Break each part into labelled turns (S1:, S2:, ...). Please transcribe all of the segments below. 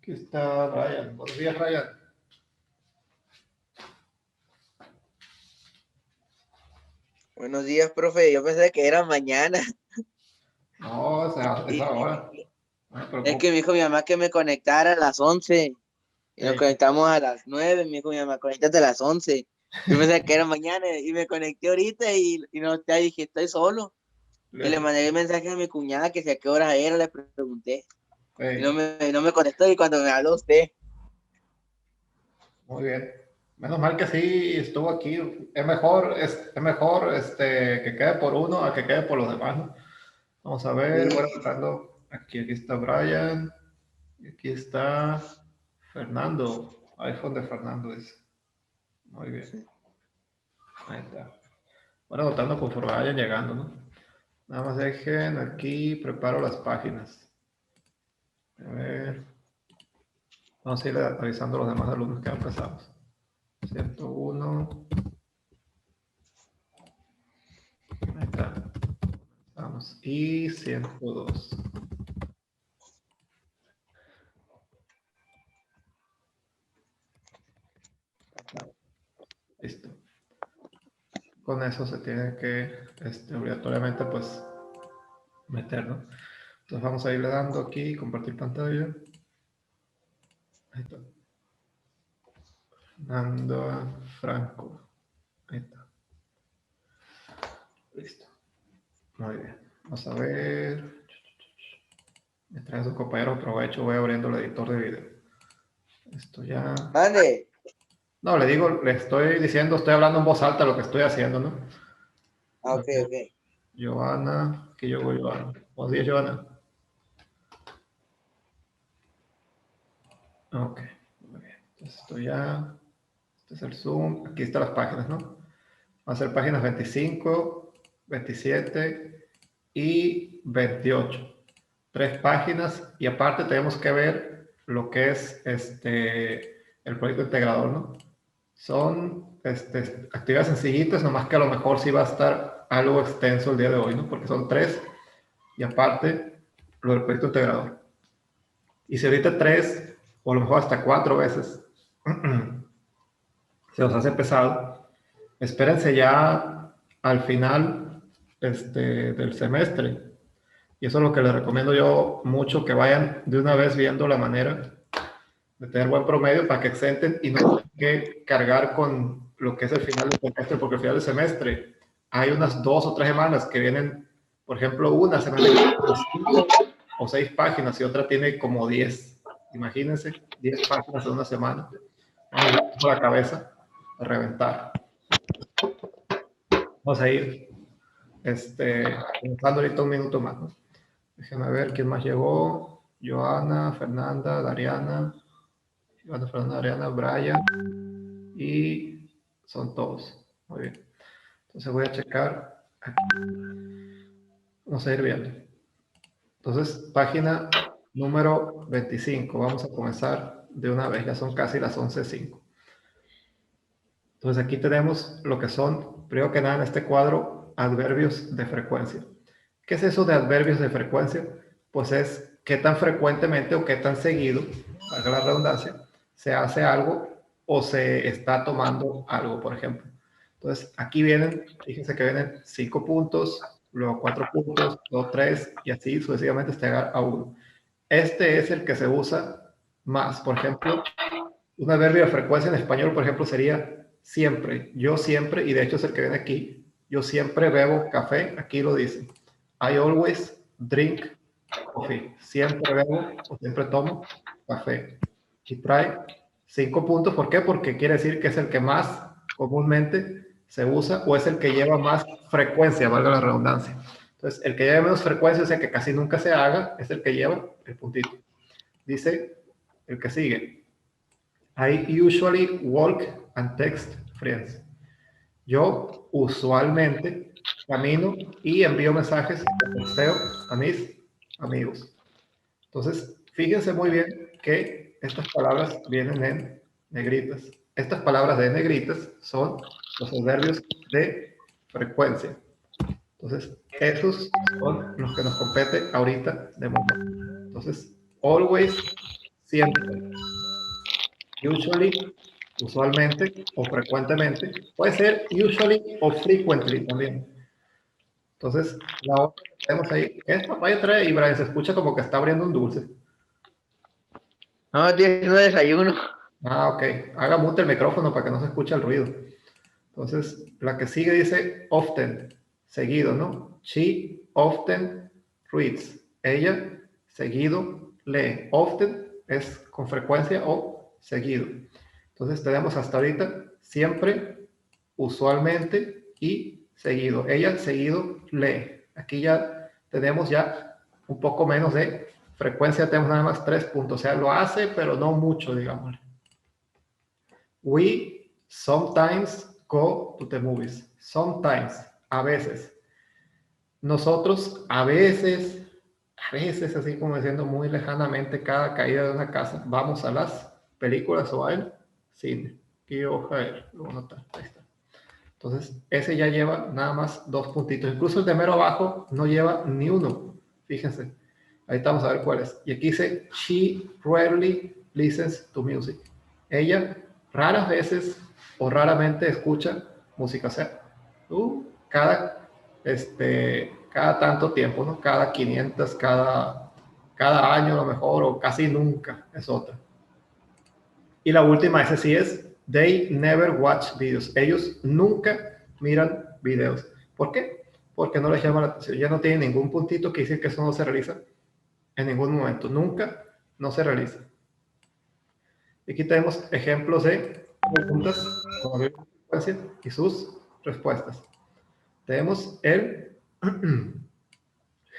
S1: Aquí está Ryan. Buenos días, Ryan.
S2: Buenos días, profe. Yo pensé que era mañana.
S1: No, esa
S2: Y
S1: hora. No me
S2: es que
S1: preocupes.
S2: me dijo mi mamá que me conectara a las 11 y nos
S1: Ey,
S2: conectamos a las 9. Me dijo mi mamá, conéctate a las 11. Yo pensé que era mañana y me conecté ahorita y no, ya dije, estoy solo. Y le mandé el mensaje a mi cuñada que si a qué hora era, le pregunté. Y
S1: ey,
S2: no me contestó y cuando me habló usted.
S1: muy bien. Menos mal que sí estuvo aquí. Es mejor que quede por uno a que quede por los demás, ¿no? Vamos a ver,
S2: Sí,
S1: bueno, buscando. Aquí está Brian. Y aquí está Fernando. iPhone de Fernando dice. Muy bien. Ahí está. Bueno, votando conforme vayan llegando, ¿no? Nada más dejen aquí, preparo las páginas. A ver. Vamos a ir avisando a los demás alumnos que ya empezamos. 101. Ahí está. Vamos. Y 102. Listo. Con eso se tiene que obligatoriamente pues meter, ¿no? Entonces vamos a irle dando aquí, compartir pantalla. Ahí está. Dando a Franco. Ahí está. Listo. Muy bien. Vamos a ver. Mientras su compañero aprovecho, voy abriendo el editor de video. Esto ya.
S2: mande.
S1: No, le digo, le estoy diciendo, estoy hablando en voz alta lo que estoy haciendo, ¿no?
S2: Ah,
S1: A
S2: ok,
S1: ver,
S2: ok.
S1: Joana, aquí llegó Joana. Buenos días, Joana. Ok, muy bien. Entonces esto ya, este es el Zoom, aquí están las páginas, ¿no? Van a ser páginas 25, 27 y 28. Tres páginas y aparte tenemos que ver lo que es el proyecto integrador, ¿no? Son actividades sencillitas, nomás que a lo mejor sí va a estar algo extenso el día de hoy, ¿no? Porque son tres y aparte lo del proyecto integrador. Y si ahorita tres o a lo mejor hasta cuatro veces se os hace pesado, espérense ya al final del semestre. Y eso es lo que les recomiendo yo mucho, que vayan de una vez viendo la manera de tener buen promedio para que exenten y no tengan que cargar con lo que es el final del semestre, porque al final del semestre hay unas 2 o 3 semanas que vienen, por ejemplo, una semana de 5 o 6 páginas y otra tiene como 10. Imagínense, 10 páginas en una semana. Con la cabeza a reventar. Vamos a ir comenzando ahorita un minuto más, ¿no? Déjenme ver quién más llegó. Joana, Fernanda, Dariana, Joana, Fernanda, Dariana, Brian, y son todos. Muy bien. Entonces voy a checar aquí. Vamos a ir viendo. Entonces, página número 25. Vamos a comenzar de una vez. Ya son casi las 11:05. Entonces aquí tenemos lo que son, primero que nada en este cuadro, adverbios de frecuencia. ¿Qué es eso de adverbios de frecuencia? Pues es qué tan frecuentemente o qué tan seguido, valga la redundancia, se hace algo o se está tomando algo, por ejemplo. Entonces aquí vienen, fíjense que vienen 5 puntos, luego 4 puntos, luego 3 y así sucesivamente hasta llegar a 1. Este es el que se usa más. Por ejemplo, un adverbio de frecuencia en español, por ejemplo, sería siempre. Yo siempre, y de hecho es el que viene aquí, yo siempre bebo café, aquí lo dice. I always drink coffee. Siempre bebo o siempre tomo café. Y trae 5 puntos. ¿Por qué? Porque quiere decir que es el que más comúnmente se usa o es el que lleva más frecuencia, valga la redundancia. Entonces, el que lleva menos frecuencia, o sea, que casi nunca se haga, es el que lleva el puntito. Dice el que sigue. I usually walk and text friends. Yo usualmente camino y envío mensajes de texteo a mis amigos. Entonces, fíjense muy bien que estas palabras vienen en negritas. Estas palabras de negritas son los adverbios de frecuencia. Entonces, esos son los que nos compete ahorita de momento. Entonces, always, siempre. Usually, usualmente o frecuentemente. Puede ser usually o frequently también. Entonces, la otra que tenemos ahí es papaya trae y Brian se escucha como que está abriendo un dulce.
S2: No, tío, no desayuno.
S1: Ah, ok. Haga mute el micrófono para que no se escuche el ruido. Entonces, la que sigue dice often, seguido, ¿no? She often reads. Ella seguido lee. Often es con frecuencia o seguido. Entonces, tenemos hasta ahorita siempre, usualmente y seguido. Ella seguido lee. Aquí ya tenemos ya un poco menos de frecuencia, tenemos nada más 3 puntos. O sea, lo hace, pero no mucho, digamos. We sometimes go to the movies. Sometimes, a veces. Nosotros a veces, así como diciendo muy lejanamente, cada caída de una casa, vamos a las películas o al cine. Y ojalá, lo voy a anotar, ahí está. Entonces, ese ya lleva nada más 2 puntitos. Incluso el de mero abajo no lleva ni uno. Fíjense. Ahí estamos a ver cuál es. Y aquí dice, she rarely listens to music. Ella raras veces o raramente escucha música. O sea, cada, cada tanto tiempo, ¿no? Cada 500, cada año a lo mejor, o casi nunca es otra. Y la última, ese sí es, they never watch videos. Ellos nunca miran videos. ¿Por qué? Porque no les llama la atención. Ya no tienen ningún puntito que dice que eso no se realiza en ningún momento. Nunca no se realiza. Y aquí tenemos ejemplos de preguntas con frecuencia y sus respuestas. Tenemos el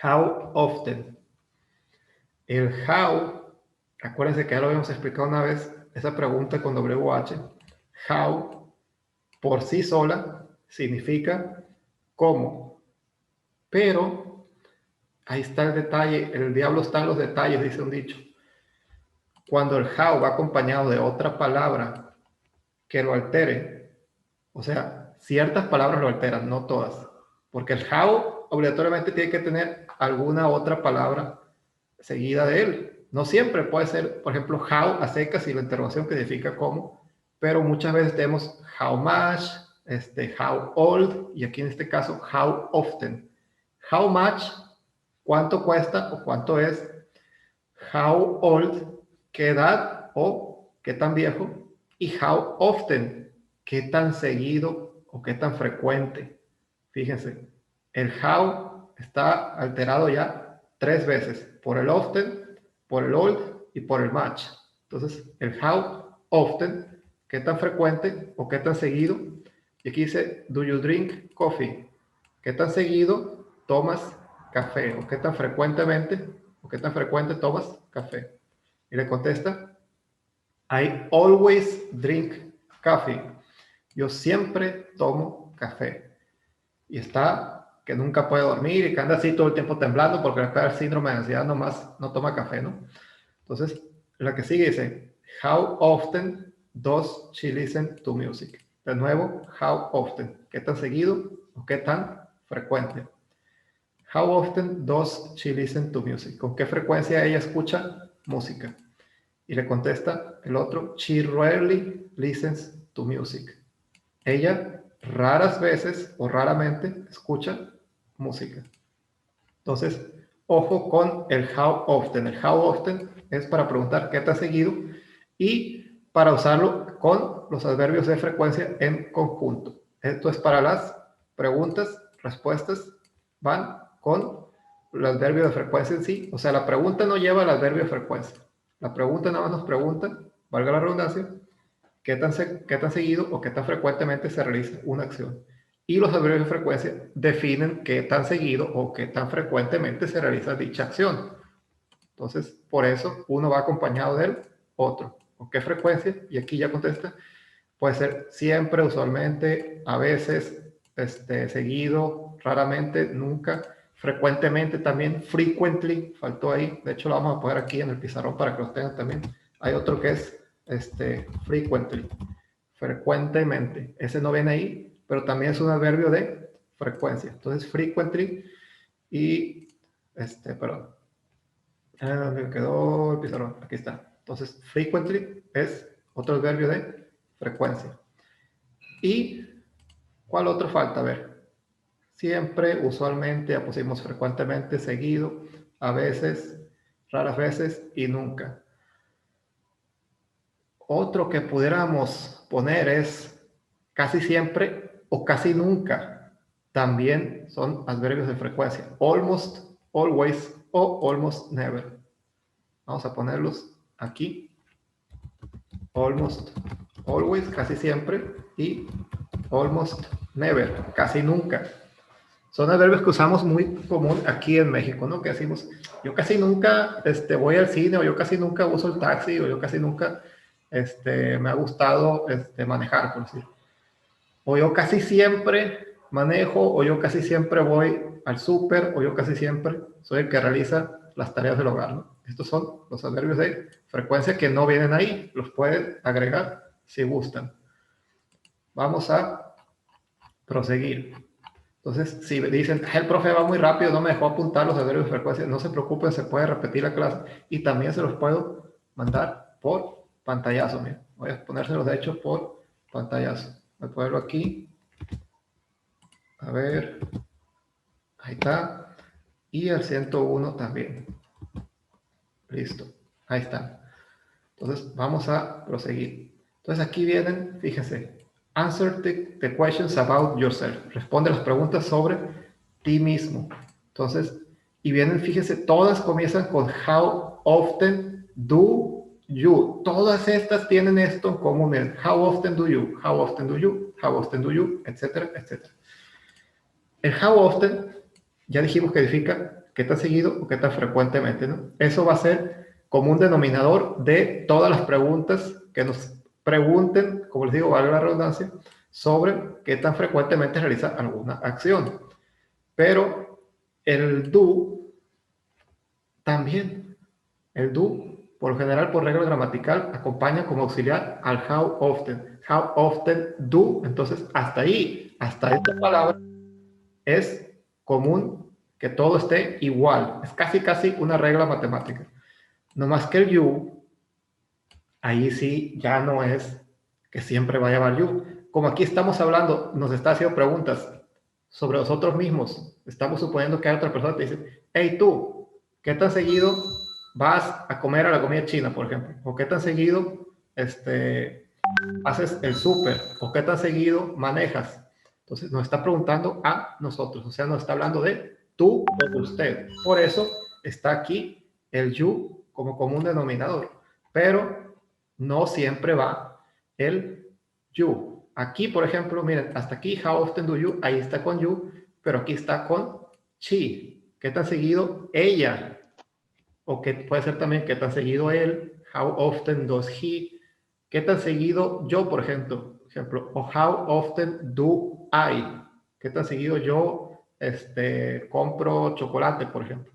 S1: how often. El how, acuérdense que ya lo habíamos explicado una vez, esa pregunta con WH. How, por sí sola, significa cómo. Pero, ahí está el detalle, el diablo está en los detalles, dice un dicho. Cuando el how va acompañado de otra palabra que lo altere, o sea, ciertas palabras lo alteran, no todas, porque el how obligatoriamente tiene que tener alguna otra palabra seguida de él. No siempre puede ser, por ejemplo, how a secas y la interrogación que significa cómo, pero muchas veces tenemos how much, how old, y aquí en este caso, how often. How much, cuánto cuesta o cuánto es. How old, qué edad o qué tan viejo. Y how often, qué tan seguido o qué tan frecuente. Fíjense, el how está alterado ya 3 veces, por el often, por el old y por el much. Entonces, el how often, qué tan frecuente o qué tan seguido. Y aquí dice, do you drink coffee? ¿Qué tan seguido tomas café? ¿O qué tan frecuentemente o qué tan frecuente tomas café? Y le contesta, I always drink coffee. Yo siempre tomo café. Y está que nunca puede dormir y que anda así todo el tiempo temblando porque le pega el síndrome de ansiedad, nomás no toma café, ¿no? Entonces, la que sigue dice, how often does she listen to music? De nuevo, how often, ¿qué tan seguido o qué tan frecuente? How often does she listen to music? ¿Con qué frecuencia ella escucha música? Y le contesta el otro, she rarely listens to music. Ella raras veces o raramente escucha música. Entonces, ojo con el how often. El how often es para preguntar qué te ha seguido y para usarlo con los adverbios de frecuencia en conjunto. Esto es para las preguntas, respuestas, van con el adverbio de frecuencia en sí. O sea, la pregunta no lleva el adverbio de frecuencia. La pregunta nada más nos pregunta, valga la redundancia, qué tan seguido o qué tan frecuentemente se realiza una acción. Y los adverbios de frecuencia definen qué tan seguido o qué tan frecuentemente se realiza dicha acción. Entonces, por eso uno va acompañado del otro. ¿Con qué frecuencia? Y aquí ya contesta. Puede ser siempre, usualmente, a veces, seguido, raramente, nunca, frecuentemente también, frequently, faltó ahí. De hecho, lo vamos a poner aquí en el pizarrón para que lo tengan también. Hay otro que es frequently, frecuentemente. Ese no viene ahí, pero también es un adverbio de frecuencia. Entonces, frequently y, perdón. Me quedó el pizarrón, aquí está. Entonces, frequently es otro adverbio de frecuencia. ¿Y cuál otro falta? A ver, siempre, usualmente, ya pusimos frecuentemente, seguido, a veces, raras veces y nunca. Otro que pudiéramos poner es casi siempre o casi nunca. También son adverbios de frecuencia. Almost, always o almost never. Vamos a ponerlos aquí. Almost, always, casi siempre. Y almost never, casi nunca. Son adverbios que usamos muy común aquí en México, ¿no? Que decimos, yo casi nunca voy al cine, o yo casi nunca uso el taxi, o yo casi nunca me ha gustado manejar, por decir. O yo casi siempre manejo, o yo casi siempre voy al súper, o yo casi siempre soy el que realiza las tareas del hogar, ¿no? Estos son los adverbios de frecuencia que no vienen ahí, los pueden agregar si gustan. Vamos a proseguir. Entonces, si dicen, el profe va muy rápido, no me dejó apuntar los adverbios de frecuencia, no se preocupen, se puede repetir la clase y también se los puedo mandar por pantallazo. Mira. Voy a ponérselos de hecho por pantallazo. Voy a ponerlo aquí. A ver. Ahí está. Y el 101 también. Listo. Ahí está. Entonces, vamos a proseguir. Entonces, aquí vienen, fíjense, answer the questions about yourself. Responde las preguntas sobre ti mismo. Entonces, y vienen, fíjense, todas comienzan con how often do you. Todas estas tienen esto en común. How often do you, how often do you, how often do you, etcétera, etcétera. El how often, ya dijimos que significa qué tan seguido o qué tan frecuentemente, ¿no? Eso va a ser como un denominador de todas las preguntas que nos pregunten, como les digo, valga la redundancia, sobre qué tan frecuentemente realiza alguna acción. Pero el do también, el do, por lo general, por regla gramatical, acompaña como auxiliar al how often. How often do, entonces hasta ahí, hasta esta palabra, es común que todo esté igual. Es casi una regla matemática. No más que el you, ahí sí ya no es que siempre vaya a llevar you. Como aquí estamos hablando, nos está haciendo preguntas sobre nosotros mismos. Estamos suponiendo que hay otra persona que te dice, hey tú, ¿qué tan seguido vas a comer a la comida china, por ejemplo? ¿O qué tan seguido haces el súper? ¿O qué tan seguido manejas? Entonces nos está preguntando a nosotros, o sea, nos está hablando de tú o de usted. Por eso está aquí el you como común denominador, pero no siempre va el you. Aquí, por ejemplo, miren, hasta aquí, how often do you, ahí está con you, pero aquí está con she. ¿Qué tan seguido ella? O que puede ser también qué tan seguido él, how often does he, qué tan seguido yo, por ejemplo, o how often do I, qué tan seguido yo compro chocolate, por ejemplo.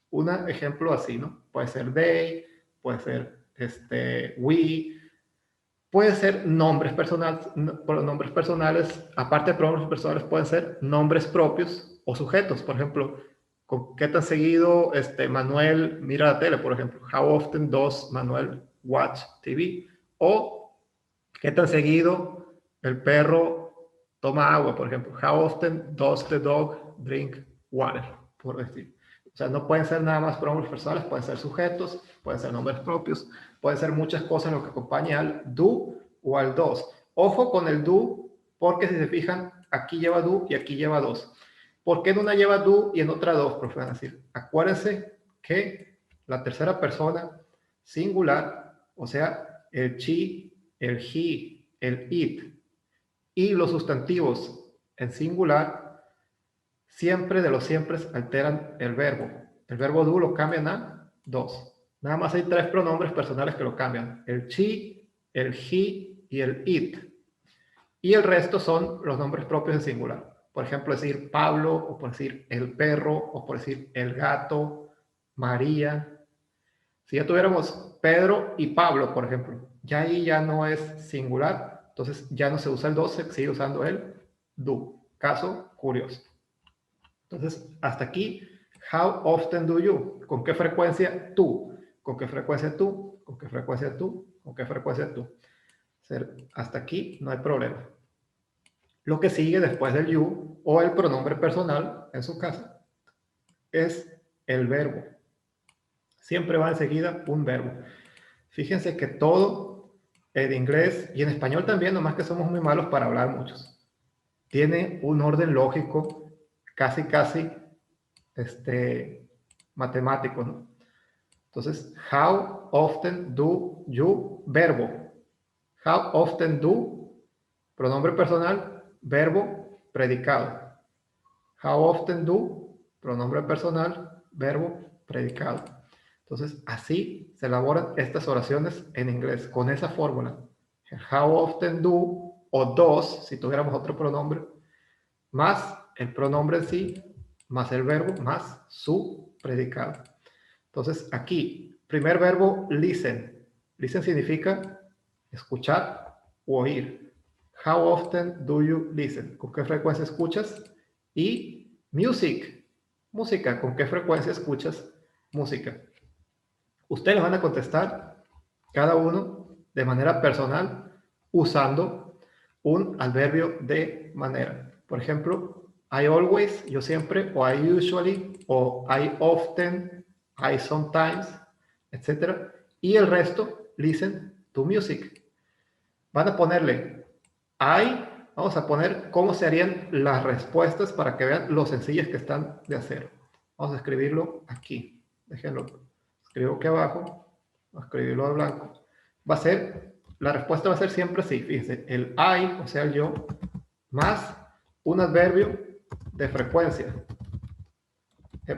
S1: Un ejemplo así, ¿no? Puede ser they, puede ser we, puede ser nombres personales, aparte de pronombres personales, pueden ser nombres propios o sujetos. Por ejemplo, ¿qué tan seguido Manuel mira la tele, por ejemplo? How often does Manuel watch TV? O ¿qué tan seguido el perro toma agua, por ejemplo? How often does the dog drink water? Por decir. O sea, no pueden ser nada más pronombres personales, pueden ser sujetos, pueden ser nombres propios, pueden ser muchas cosas lo que acompaña al do o al dos. Ojo con el do, porque si se fijan, aquí lleva do y aquí lleva dos. ¿Por qué en una lleva do y en otra dos, profe? Van a decir, acuérdense que la tercera persona singular, o sea, el she, el he, el it, y los sustantivos en singular, siempre de los siempre alteran el verbo. El verbo do lo cambian a dos. Nada más hay tres pronombres personales que lo cambian. El she, el he y el it. Y el resto son los nombres propios en singular. Por ejemplo, decir Pablo, o por decir el perro, o por decir el gato, María. Si ya tuviéramos Pedro y Pablo, por ejemplo, ya ahí ya no es singular, entonces ya no se usa el 12, se sigue usando el do. Caso curioso. Entonces, hasta aquí, how often do you? ¿Con qué frecuencia tú? ¿Con qué frecuencia tú? ¿Con qué frecuencia tú? ¿Con qué frecuencia tú? Hasta aquí no hay problema. Lo que sigue después del you o el pronombre personal, en su caso, es el verbo. Siempre va enseguida un verbo. Fíjense que todo en inglés y en español también, nomás que somos muy malos para hablar muchos, tiene un orden lógico casi matemático, ¿no? Entonces, how often do you, verbo. How often do, pronombre personal, verbo, predicado. How often do, pronombre personal, verbo, predicado. Entonces, así se elaboran estas oraciones en inglés, con esa fórmula. How often do, o does, si tuviéramos otro pronombre, más el pronombre en sí, más el verbo, más su predicado. Entonces, aquí, primer verbo, listen. Listen significa escuchar o oír. How often do you listen? ¿Con qué frecuencia escuchas? Y music, música. ¿Con qué frecuencia escuchas música? Ustedes van a contestar cada uno de manera personal usando un adverbio de manera. Por ejemplo, I always, yo siempre, o I usually, o I often, I sometimes, etc. Y el resto, listen to music. Van a ponerle I, vamos a poner cómo serían las respuestas para que vean lo sencillas que están de hacer. Vamos a escribirlo aquí. Déjenlo. Escribo aquí abajo. Vamos a escribirlo de blanco. Va a ser, la respuesta va a ser siempre así. Fíjense, el I, o sea, el yo, más un adverbio de frecuencia.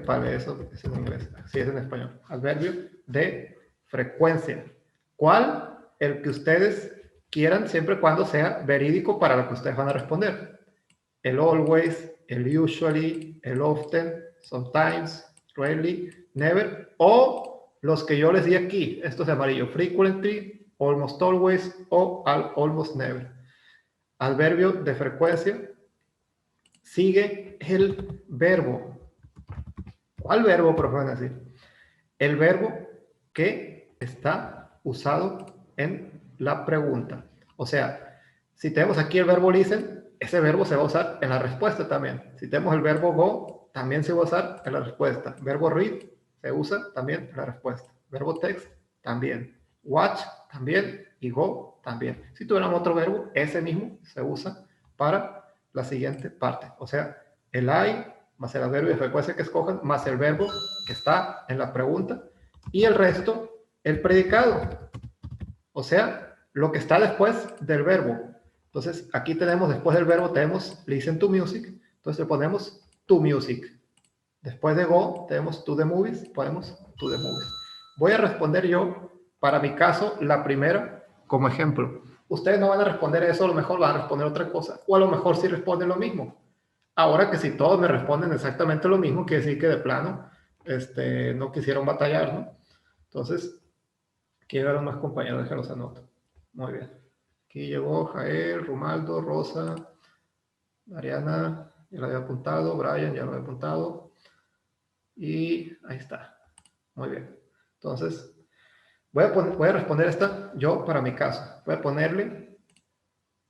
S1: Vale, eso es en inglés, así es en español. Adverbio de frecuencia. ¿Cuál? El que ustedes quieran, siempre y cuando sea verídico para lo que ustedes van a responder. El always, el usually, el often, sometimes, rarely, never, o los que yo les di aquí, estos de amarillo, frequently, almost always o almost never. Adverbio de frecuencia. Sigue el verbo. ¿Cuál verbo, profe? Decir? El verbo que está usado en la pregunta. O sea, si tenemos aquí el verbo listen, ese verbo se va a usar en la respuesta también. Si tenemos el verbo go, también se va a usar en la respuesta. Verbo read se usa también en la respuesta. Verbo text también. Watch también y go también. Si tuviéramos otro verbo, ese mismo se usa para la siguiente parte. O sea, el I más el adverbio de frecuencia que escojan, más el verbo que está en la pregunta, y el resto, el predicado. O sea, lo que está después del verbo. Entonces, aquí tenemos, después del verbo, tenemos listen to music. Entonces, le ponemos to music. Después de go, tenemos to the movies, ponemos to the movies. Voy a responder yo, para mi caso, la primera, como ejemplo. Ustedes no van a responder eso, a lo mejor van a responder otra cosa. O a lo mejor sí responden lo mismo. Ahora que si todos me responden exactamente lo mismo, quiere decir que de plano no quisieron batallar, ¿no? Entonces, quiero ver a más compañeros, déjalos anoto. Muy bien. Aquí llegó Jael, Romaldo, Rosa, Ariana, ya lo había apuntado, Brian ya lo había apuntado. Y ahí está. Muy bien. Entonces, voy a responder esta yo para mi caso. Voy a ponerle,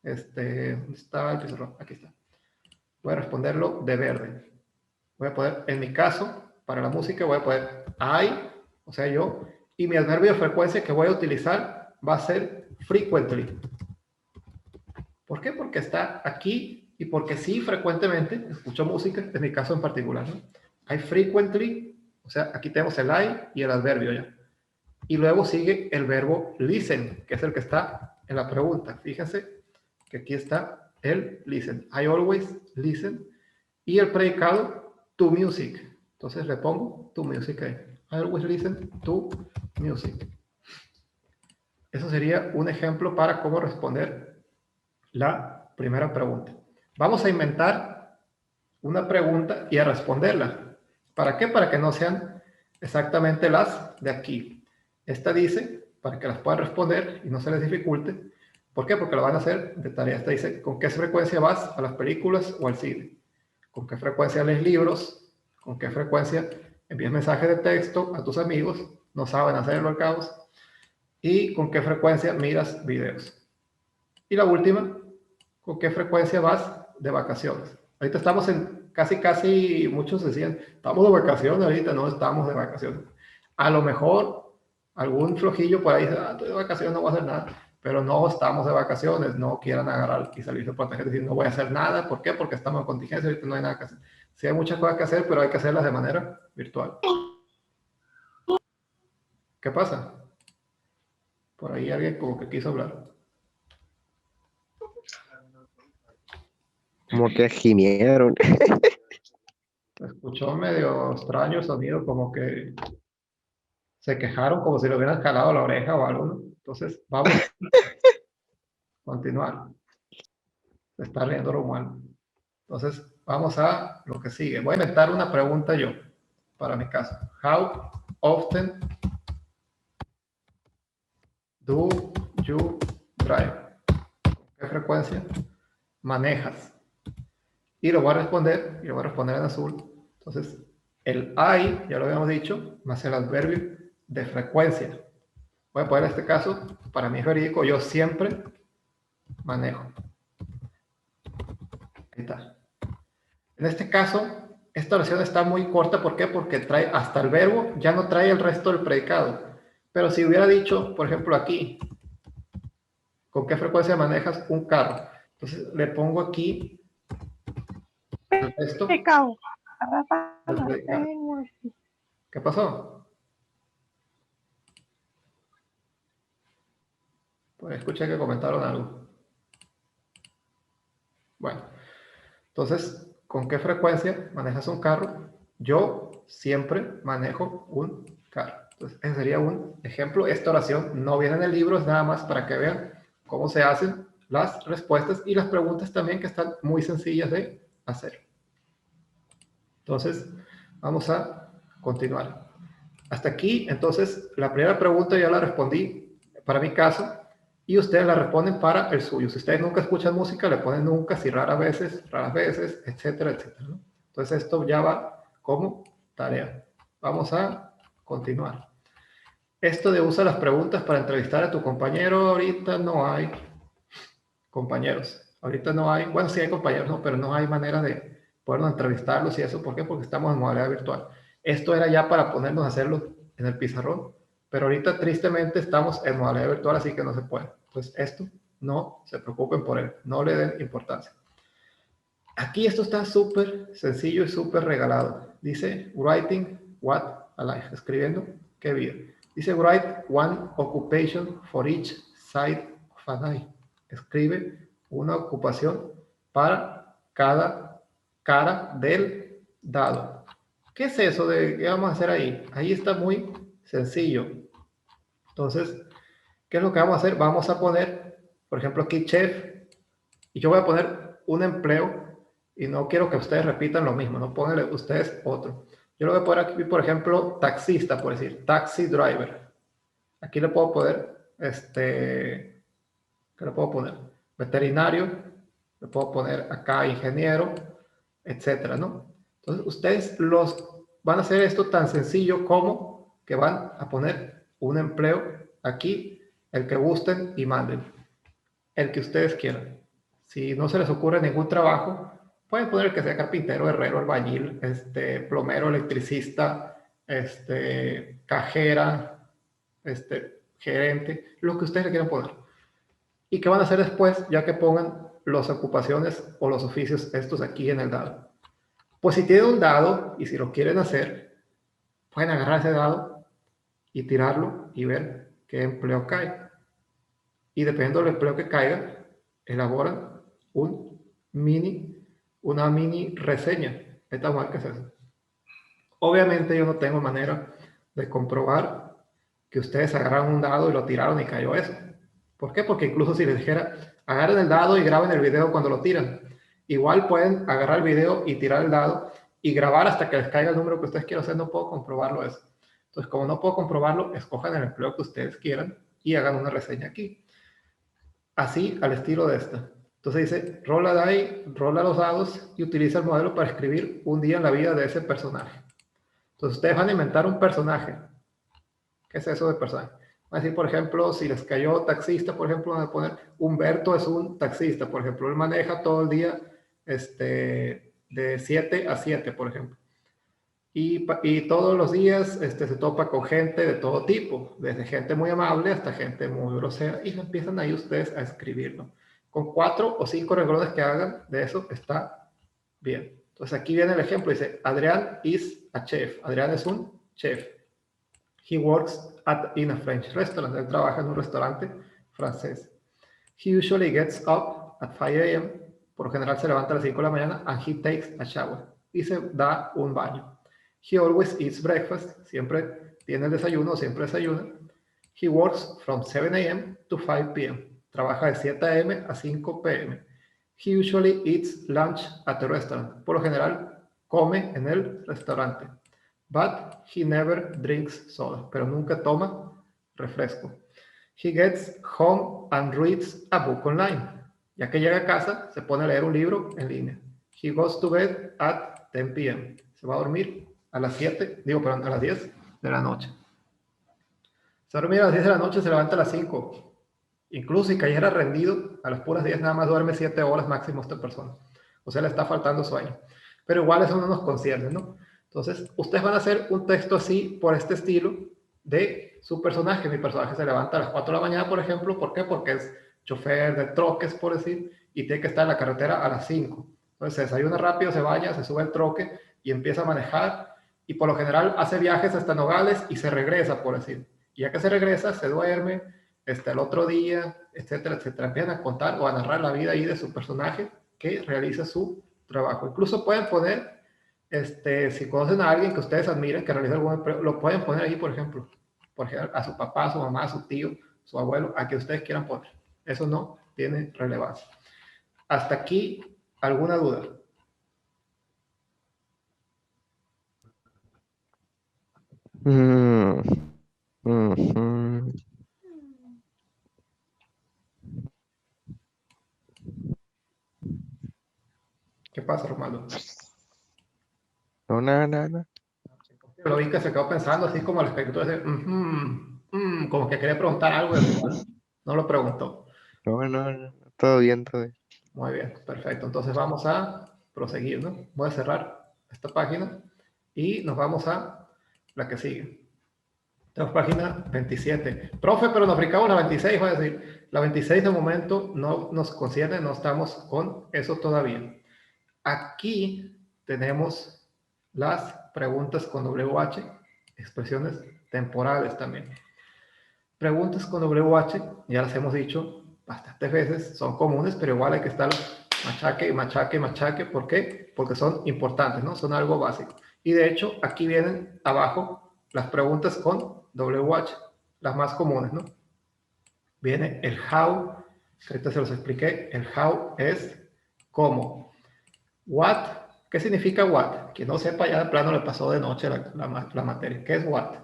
S1: ¿dónde está el pizarrón? Aquí está. Voy a responderlo de verde. Voy a poner, en mi caso, para la música, voy a poner I, o sea, yo, y mi adverbio de frecuencia que voy a utilizar va a ser frequently. ¿Por qué? Porque está aquí y porque sí, frecuentemente escucho música, en mi caso en particular, ¿no? I frequently, o sea, aquí tenemos el I y el adverbio ya. Y luego sigue el verbo listen, que es el que está en la pregunta. Fíjense que aquí está el listen. I always listen. Y el predicado, to music. Entonces le pongo to music ahí. I always listen to music. Eso sería un ejemplo para cómo responder la primera pregunta. Vamos a inventar una pregunta y a responderla. ¿Para qué? Para que no sean exactamente las de aquí. Esta dice, para que las puedan responder y no se les dificulte. ¿Por qué? Porque lo van a hacer de tarea. Esta dice, ¿con qué frecuencia vas a las películas o al cine? ¿Con qué frecuencia lees libros? ¿Con qué frecuencia envías mensajes de texto a tus amigos? No saben hacerlo al caos. y con qué frecuencia miras videos. Y la última, con qué frecuencia vas de vacaciones. Ahorita estamos en casi, muchos decían, estamos de vacaciones, ahorita no estamos de vacaciones. A lo mejor algún flojillo por ahí dice, estoy de vacaciones, no voy a hacer nada, pero no estamos de vacaciones, no quieran agarrar y salirse por tangente y decir, no voy a hacer nada, ¿por qué? Porque estamos en contingencia, ahorita no hay nada que hacer. Sí hay muchas cosas que hacer, pero hay que hacerlas de manera virtual. ¿Qué pasa? Por ahí alguien como que quiso hablar.
S3: Como que gimieron.
S1: Se escuchó medio extraño el sonido, como que se quejaron como si le hubieran jalado la oreja o algo, ¿no? Entonces, vamos a continuar. Se está riendo Romuald. Entonces, vamos a lo que sigue. Voy a inventar una pregunta yo, para mi caso. How often do you drive? ¿Con qué frecuencia manejas? Y lo voy a responder, en azul. Entonces, el I, ya lo habíamos dicho, más el adverbio de frecuencia. Voy a poner este caso, para mí es verídico, yo siempre manejo. Ahí está. En este caso, esta oración está muy corta, ¿por qué? Porque trae hasta el verbo, ya no trae el resto del predicado. Pero si hubiera dicho, por ejemplo, aquí, ¿con qué frecuencia manejas un carro? Entonces le pongo aquí esto. ¿Qué pasó? Pues escuché que comentaron algo. Bueno, entonces, ¿con qué frecuencia manejas un carro? Yo siempre manejo un carro. Entonces, ese sería un ejemplo. Esta oración no viene en el libro, es nada más para que vean cómo se hacen las respuestas y las preguntas también, que están muy sencillas de hacer. Entonces, vamos a continuar. Hasta aquí, entonces, la primera pregunta ya la respondí para mi caso y ustedes la responden para el suyo. Si ustedes nunca escuchan música, le ponen nunca, si raras veces, etcétera, etcétera, ¿no? Entonces, esto ya va como tarea. Vamos a continuar. Esto de usa las preguntas para entrevistar a tu compañero, ahorita no hay compañeros. Ahorita no hay, bueno, sí hay compañeros, ¿no? Pero no hay manera de podernos entrevistarlos y eso. ¿Por qué? Porque estamos en modalidad virtual. Esto era ya para ponernos a hacerlo en el pizarrón, pero ahorita tristemente estamos en modalidad virtual, así que no se puede. Entonces esto no se preocupen por él, no le den importancia. Aquí esto está súper sencillo y súper regalado. Dice writing what a life, escribiendo qué vida. Dice write one occupation for each side of a die. Escribe una ocupación para cada cara del dado. ¿Qué es eso de qué vamos a hacer ahí? Ahí está muy sencillo. Entonces, ¿qué es lo que vamos a hacer? Vamos a poner, por ejemplo, aquí chef, y yo voy a poner un empleo, y no quiero que ustedes repitan lo mismo, no pónganle ustedes otro. Yo lo voy a poner aquí, por ejemplo, taxista, por decir, taxi driver. Aquí le puedo poner, ¿qué le puedo poner? Veterinario, le puedo poner acá ingeniero, etcétera, ¿no? Entonces, ustedes van a hacer esto tan sencillo como que van a poner un empleo aquí, el que gusten y manden, el que ustedes quieran. Si no se les ocurre ningún trabajo, pueden poner el que sea carpintero, herrero, albañil, plomero, electricista, cajera, gerente, lo que ustedes le quieran poner. ¿Y qué van a hacer después, ya que pongan las ocupaciones o los oficios estos aquí en el dado? Pues si tienen un dado y si lo quieren hacer, pueden agarrar ese dado y tirarlo y ver qué empleo cae. Y dependiendo del empleo que caiga, elaboran una mini reseña. Esta mal que es eso. Obviamente yo no tengo manera de comprobar que ustedes agarraron un dado y lo tiraron y cayó eso. ¿Por qué? Porque incluso si les dijera, agarren el dado y graben el video cuando lo tiran, igual pueden agarrar el video y tirar el dado y grabar hasta que les caiga el número que ustedes quieran hacer. No puedo comprobarlo eso. Entonces, como no puedo comprobarlo, escojan el empleo que ustedes quieran y hagan una reseña aquí. Así, al estilo de esta. Entonces dice, rola die, rola los dados y utiliza el modelo para escribir un día en la vida de ese personaje. Entonces ustedes van a inventar un personaje. ¿Qué es eso de personaje? Va a decir, por ejemplo, si les cayó taxista, por ejemplo, van a poner Humberto es un taxista, por ejemplo, él maneja todo el día de 7 a 7, por ejemplo. Y todos los días se topa con gente de todo tipo, desde gente muy amable hasta gente muy grosera, y empiezan ahí ustedes a escribirlo. Con 4 o 5 renglones que hagan de eso está bien. Entonces aquí viene el ejemplo, dice, Adrián is a chef. Adrián es un chef. He works in a French restaurant. Él trabaja en un restaurante francés. He usually gets up at 5 a.m. Por lo general se levanta a las 5 de la mañana and he takes a shower. Y se da un baño. He always eats breakfast. Siempre tiene el desayuno, siempre desayuna. He works from 7 a.m. to 5 p.m. Trabaja de 7 a.m. a 5 p.m. He usually eats lunch at the restaurant. Por lo general, come en el restaurante. But he never drinks soda. Pero nunca toma refresco. He gets home and reads a book online. Ya que llega a casa, se pone a leer un libro en línea. He goes to bed at 10 p.m. Se va a dormir a las 7, a las 10 de la noche. Se va a dormir a las 10 de la noche, se levanta a las 5. Incluso si cayera rendido, a las puras 10 nada más duerme 7 horas máximo esta persona. O sea, le está faltando sueño. Pero igual eso no nos concierne, ¿no? Entonces, ustedes van a hacer un texto así, por este estilo, de su personaje. Mi personaje se levanta a las 4 de la mañana, por ejemplo. ¿Por qué? Porque es chofer de troques, por decir, y tiene que estar en la carretera a las 5. Entonces se desayuna rápido, se baña, se sube al troque y empieza a manejar. Y por lo general hace viajes hasta Nogales y se regresa, por decir. Y ya que se regresa, se duerme, el otro día, etcétera, etcétera. Empiezan a contar o a narrar la vida ahí de su personaje que realiza su trabajo. Incluso pueden poner, si conocen a alguien que ustedes admiren, que realiza algún, lo pueden poner ahí, por ejemplo, a su papá, a su mamá, a su tío, su abuelo, a que ustedes quieran poner. Eso no tiene relevancia. Hasta aquí, ¿alguna duda? ¿Qué pasa, Romano?
S3: No, nada.
S1: Lo vi que se quedó pensando así como la escritura de, como que quería preguntar algo y al final no lo preguntó.
S3: No, todo bien, todo bien.
S1: Muy bien, perfecto. Entonces vamos a proseguir, ¿no? Voy a cerrar esta página y nos vamos a la que sigue. Tenemos página 27. Profe, pero nos brincamos la 26, voy a decir. La 26 de momento no nos concierne, no estamos con eso todavía. Aquí tenemos las preguntas con WH, expresiones temporales también. Preguntas con WH, ya las hemos dicho bastantes veces, son comunes, pero igual hay que estar machaque. ¿Por qué? Porque son importantes, ¿no? Son algo básico. Y de hecho, aquí vienen abajo las preguntas con WH, las más comunes, ¿no? Viene el how, que ahorita se los expliqué. El how es cómo. What, ¿qué significa what? Quien no sepa, ya de plano le pasó de noche la materia. ¿Qué es what?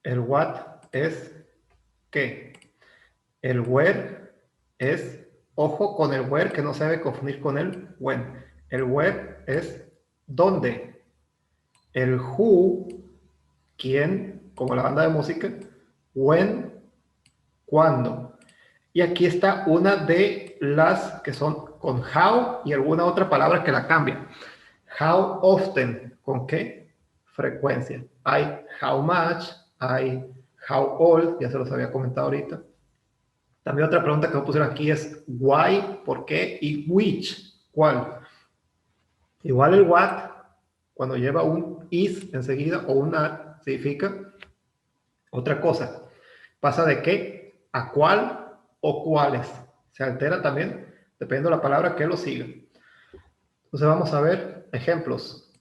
S1: El what es qué. El where es, ojo con el where, que no se debe confundir con el when. El where es dónde. El who, quién, como la banda de música. When, cuándo. Y aquí está una de las que son con how y alguna otra palabra que la cambia. How often, ¿con qué frecuencia? Hay how much, hay how old, ya se los había comentado ahorita. También otra pregunta que me pusieron aquí es why, ¿por qué? Y which, ¿cuál? Igual el what, cuando lleva un is enseguida o un are, significa otra cosa. Pasa de qué a cuál o cuáles. Se altera también, dependiendo de la palabra que lo siga. Entonces vamos a ver ejemplos.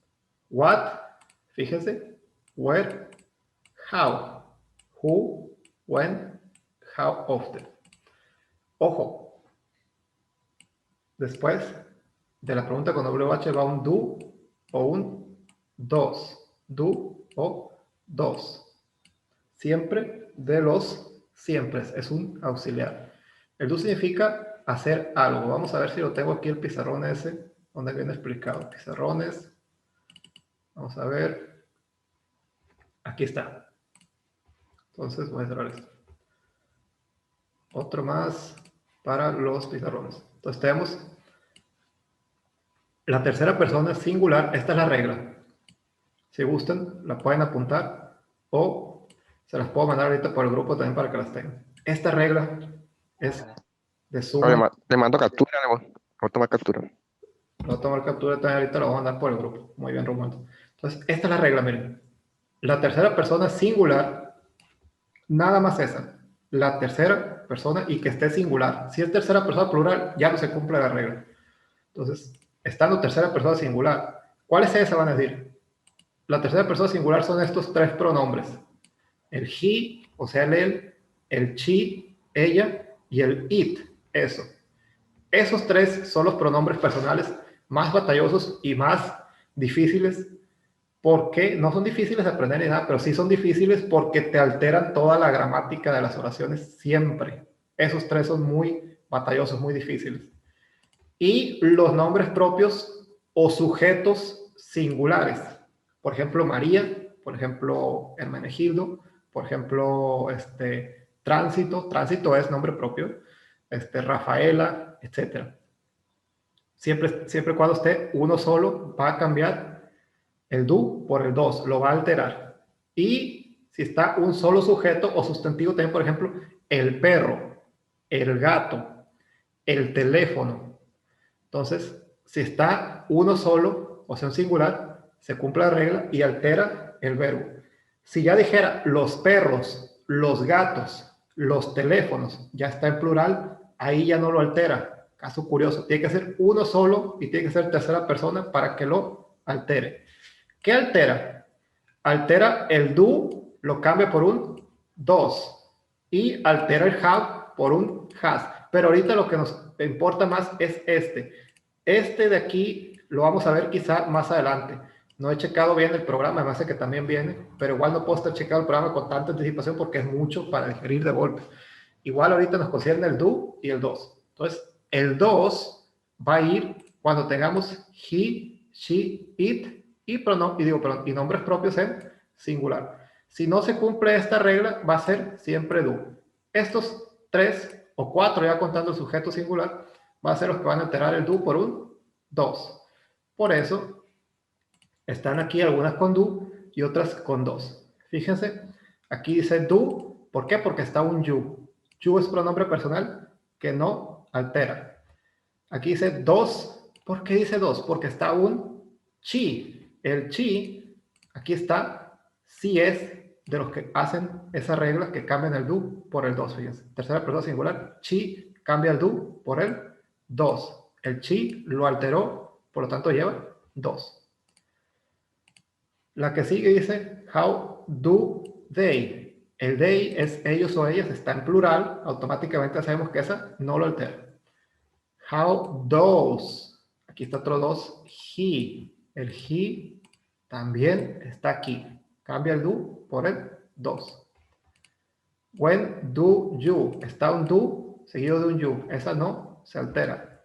S1: What, fíjense, where, how, who, when, how often. Ojo, después de la pregunta con WH va un do o un dos. Do o dos. Siempre de los siempre. Es un auxiliar. El do significa hacer algo. Vamos a ver si lo tengo aquí el pizarrón ese donde viene explicado. Pizarrones. Vamos a ver. Aquí está. Entonces voy a cerrar esto. Otro más para los pizarrones. Entonces tenemos la tercera persona singular. Esta es la regla. Si gustan, la pueden apuntar o se las puedo mandar ahorita por el grupo también para que las tengan. Esta regla es de suma.
S3: Le mando captura, voy a tomar captura.
S1: Voy a tomar captura también ahorita, lo voy a mandar por el grupo. Muy bien, Romualdo. Entonces, esta es la regla, miren. La tercera persona singular, nada más esa. La tercera persona y que esté singular. Si es tercera persona plural, ya no se cumple la regla. Entonces, estando tercera persona singular, ¿cuál es esa? Van a decir. La tercera persona singular son estos tres pronombres. El he, o sea, el él, el she, ella, y el it, eso. Esos tres son los pronombres personales más batallosos y más difíciles, porque no son difíciles de aprender ni nada, pero sí son difíciles porque te alteran toda la gramática de las oraciones siempre. Esos tres son muy batallosos, muy difíciles. Y los nombres propios o sujetos singulares. Por ejemplo, María, por ejemplo, Hermenegildo, por ejemplo, Tránsito. Tránsito es nombre propio. Rafaela, etc. Siempre cuando esté uno solo, va a cambiar el do por el dos, lo va a alterar. Y si está un solo sujeto o sustantivo, también, por ejemplo, el perro, el gato, el teléfono. Entonces, si está uno solo, o sea, un singular, se cumple la regla y altera el verbo. Si ya dijera los perros, los gatos, los teléfonos, ya está en plural, ahí ya no lo altera. Caso curioso, tiene que ser uno solo y tiene que ser tercera persona para que lo altere. ¿Qué altera? Altera el do, lo cambia por un dos y altera el have por un has. Pero ahorita lo que nos importa más es este. Este de aquí lo vamos a ver quizá más adelante. No he checado bien el programa, además de que también viene, pero igual no puedo estar checando el programa con tanta anticipación porque es mucho para digerir de golpe. Igual ahorita nos concierne el do y el dos. Entonces, el dos va a ir cuando tengamos he, she, it y nombres propios en singular. Si no se cumple esta regla, va a ser siempre do. Estos tres o cuatro, ya contando el sujeto singular, va a ser los que van a alterar el do por un 2. Por eso, están aquí algunas con do y otras con 2. Fíjense, aquí dice do, ¿por qué? Porque está un you. You es pronombre personal que no altera. Aquí dice 2, ¿por qué dice 2? Porque está un chi. El chi, aquí está, sí es de los que hacen esa regla que cambian el do por el 2. Fíjense, tercera persona singular, chi cambia el do por el 2. El chi lo alteró, por lo tanto lleva 2. La que sigue dice, how do they? El they es ellos o ellas, está en plural, automáticamente sabemos que esa no lo altera. How does? Aquí está otro 2, he. El he también está aquí. Cambia el do por el 2. When do you? Está un do seguido de un you. Esa no se altera.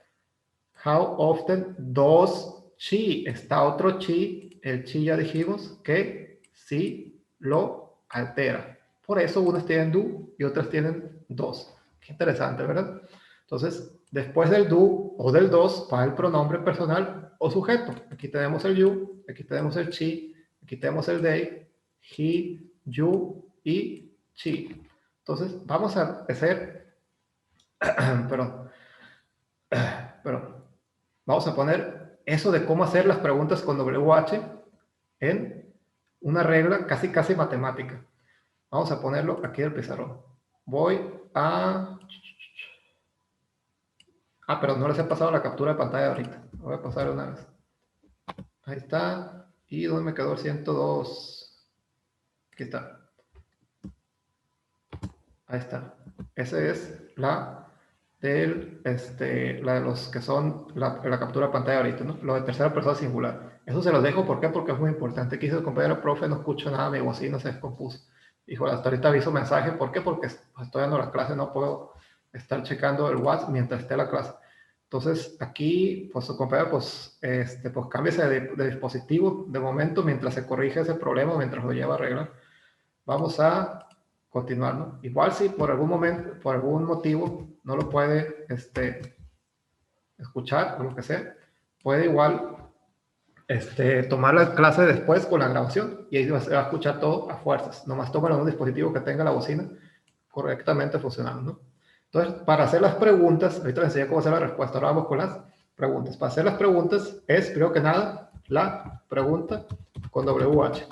S1: How often does she? Está otro she. El she ya dijimos que sí lo altera. Por eso unas tienen do y otras tienen dos. Qué interesante, ¿verdad? Entonces, después del do o del dos va el pronombre personal o sujeto. Aquí tenemos el you, aquí tenemos el she, aquí tenemos el they, he, you y she. Entonces, vamos a hacer, vamos a poner eso de cómo hacer las preguntas con WH en una regla casi matemática. Vamos a ponerlo aquí en el pizarrón. Voy a... pero no les he pasado la captura de pantalla ahorita. Lo voy a pasar una vez. Ahí está. ¿Y dónde me quedó el 102? Aquí está. Ahí está. Esa es la de los que son la captura de pantalla ahorita, ¿no? Lo de tercera persona singular. Eso se los dejo, ¿por qué? Porque es muy importante. Aquí dice el compañero profe, no escucho nada, mi bocina se descompuso. Híjole, hasta ahorita aviso mensaje. ¿Por qué? Porque estoy dando la clase, no puedo estar checando el WhatsApp mientras esté la clase. Entonces, aquí, pues su compañero, pues cámbiese de dispositivo de momento mientras se corrige ese problema, mientras lo lleva a arreglar. Vamos a continuar, ¿no? Igual si por algún momento, por algún motivo, no lo puede escuchar o lo que sea, puede igual tomar la clase después con la grabación y ahí se va a escuchar todo a fuerzas. Nomás tómalo en un dispositivo que tenga la bocina correctamente funcionando, ¿no? Entonces, para hacer las preguntas, ahorita les enseñé cómo hacer la respuesta, ahora vamos con las preguntas. Para hacer las preguntas es, primero que nada, la pregunta con WH.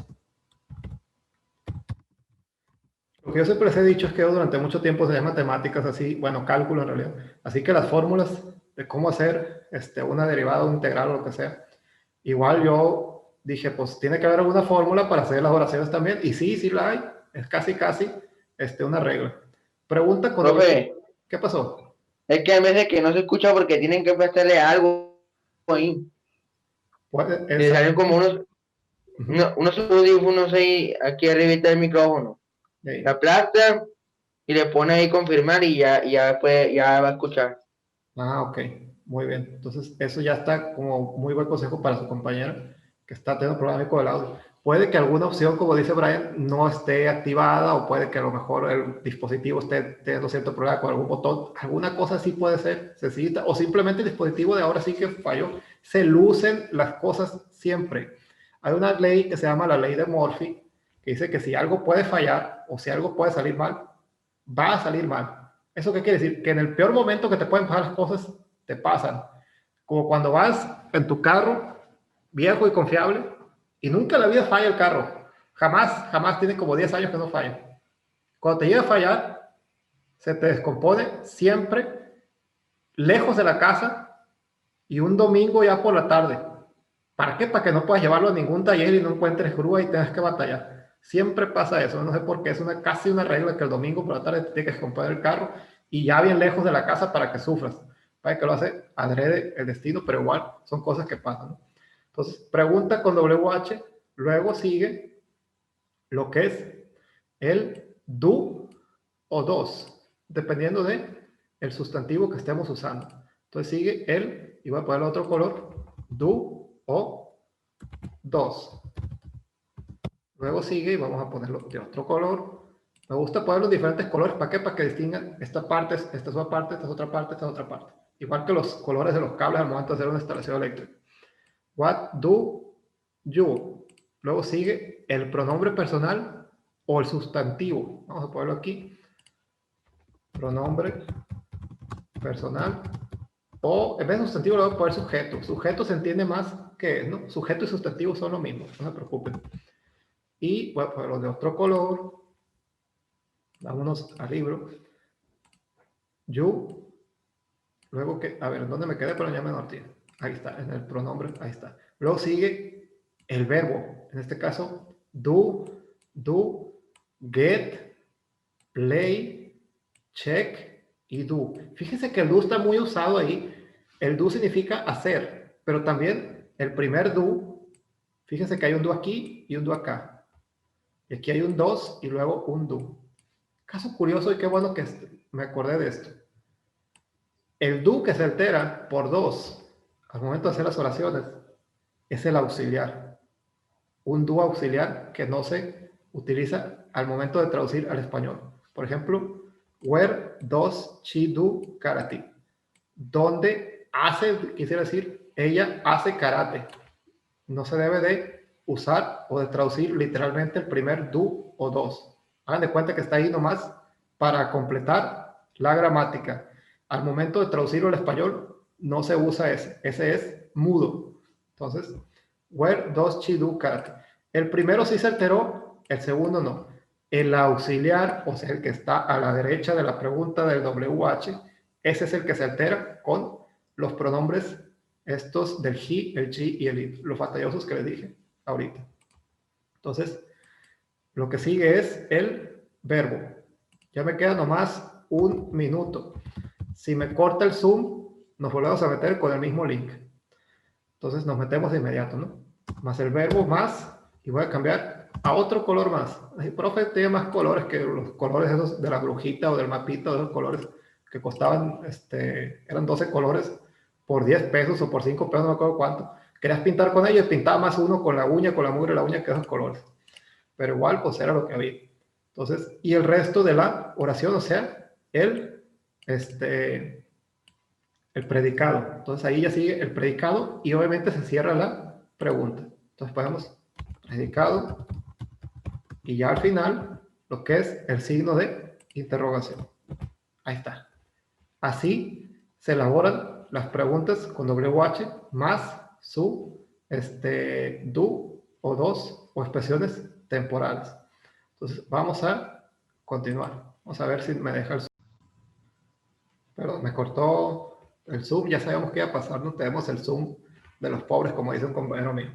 S1: Lo que yo siempre les he dicho es que yo durante mucho tiempo enseñé matemáticas así, bueno, cálculo en realidad, así que las fórmulas de cómo hacer una derivada, un integral o lo que sea, igual yo dije, pues tiene que haber alguna fórmula para hacer las oraciones también, y sí, sí la hay, es casi una regla. Pregunta con
S2: Profe,
S1: ¿qué pasó?
S2: es que a veces que no se escucha porque tienen que prestarle algo ahí. Le salen como unos audífonos ahí aquí arribita del micrófono.
S1: Ahí.
S2: La aplasta y le pone ahí confirmar y ya después ya va a escuchar.
S1: Ah, ok, muy bien. Entonces, eso ya está como muy buen consejo para su compañera que está teniendo problemas con el audio. Puede que alguna opción, como dice Brian, no esté activada o puede que a lo mejor el dispositivo esté teniendo cierto problema con algún botón. Alguna cosa sí puede ser sencilla o simplemente el dispositivo de ahora sí que falló. Se lucen las cosas siempre. Hay una ley que se llama la ley de Murphy que dice que si algo puede fallar o si algo puede salir mal, va a salir mal. ¿Eso qué quiere decir? Que en el peor momento que te pueden pasar las cosas, te pasan. Como cuando vas en tu carro, viejo y confiable, y nunca en la vida falla el carro. Jamás, jamás tiene como 10 años que no falla. Cuando te llega a fallar, se te descompone siempre lejos de la casa y un domingo ya por la tarde. ¿Para qué? Para que no puedas llevarlo a ningún taller y no encuentres grúa y tengas que batallar. Siempre pasa eso, no sé por qué, es casi una regla que el domingo por la tarde te tienes que comprar el carro y ya bien lejos de la casa para que sufras. Para que lo hace adrede el destino, pero igual son cosas que pasan, ¿no? Entonces, pregunta con WH, luego sigue lo que es el do o dos, dependiendo de el sustantivo que estemos usando. Entonces sigue el, y voy a ponerle otro color, do o dos. Luego sigue y vamos a ponerlo de otro color. Me gusta ponerlo en diferentes colores. ¿Para qué? Para que distingan esta parte, esta es una parte, esta es otra parte, esta es otra parte. Igual que los colores de los cables al momento de hacer una instalación eléctrica. What do you? Luego sigue el pronombre personal o el sustantivo. Vamos a ponerlo aquí. Pronombre personal. O en vez de sustantivo le voy a poner sujeto. Sujeto se entiende más que, ¿no? Sujeto y sustantivo son lo mismo, no se preocupen. Y voy a ponerlo de otro color. Vámonos al libro. You. Luego que, a ver, ¿dónde me quedé? Pero ya me norteé. Ahí está, en el pronombre, ahí está. Luego sigue el verbo. En este caso, do, get, play, check y do. Fíjense que el do está muy usado ahí. El do significa hacer, pero también el primer do, fíjense que hay un do aquí y un do acá. Y aquí hay un dos y luego un do. Caso curioso y qué bueno que me acordé de esto. El do que se altera por dos al momento de hacer las oraciones es el auxiliar. Un do auxiliar que no se utiliza al momento de traducir al español. Por ejemplo, where does she do karate? Donde hace, quisiera decir, ella hace karate. No se debe de usar o de traducir literalmente el primer do o dos. Hagan de cuenta que está ahí nomás para completar la gramática. Al momento de traducirlo al español, no se usa ese. Ese es mudo. Entonces, where does she do karate? El primero sí se alteró, el segundo no. El auxiliar, o sea, el que está a la derecha de la pregunta del WH, ese es el que se altera con los pronombres estos del he, el she y el it, los batallosos que les dije ahorita. Entonces, lo que sigue es el verbo. Ya me queda nomás un minuto. Si me corta el Zoom, nos volvemos a meter con el mismo link. Entonces nos metemos de inmediato, ¿no? Más el verbo, más, y voy a cambiar a otro color más. El profe tiene más colores que los colores esos de la brujita o del mapita, de los colores que costaban, eran 12 colores. por 10 pesos o por 5 pesos, no me acuerdo cuánto. Querías pintar con ellos, pintaba más uno con la uña, con la mugre de la uña, que esos colores. Pero igual, pues era lo que había. Entonces, y el resto de la oración, o sea, el predicado. Entonces ahí ya sigue el predicado y obviamente se cierra la pregunta. Entonces ponemos predicado y ya al final lo que es el signo de interrogación. Ahí está. Así se elaboran las preguntas con WH más su do o dos o expresiones temporales. Entonces vamos a continuar. Vamos a ver si me deja el zoom. Perdón, me cortó el zoom. Ya sabemos que iba a pasar. No tenemos el zoom de los pobres, como dice un compañero mío.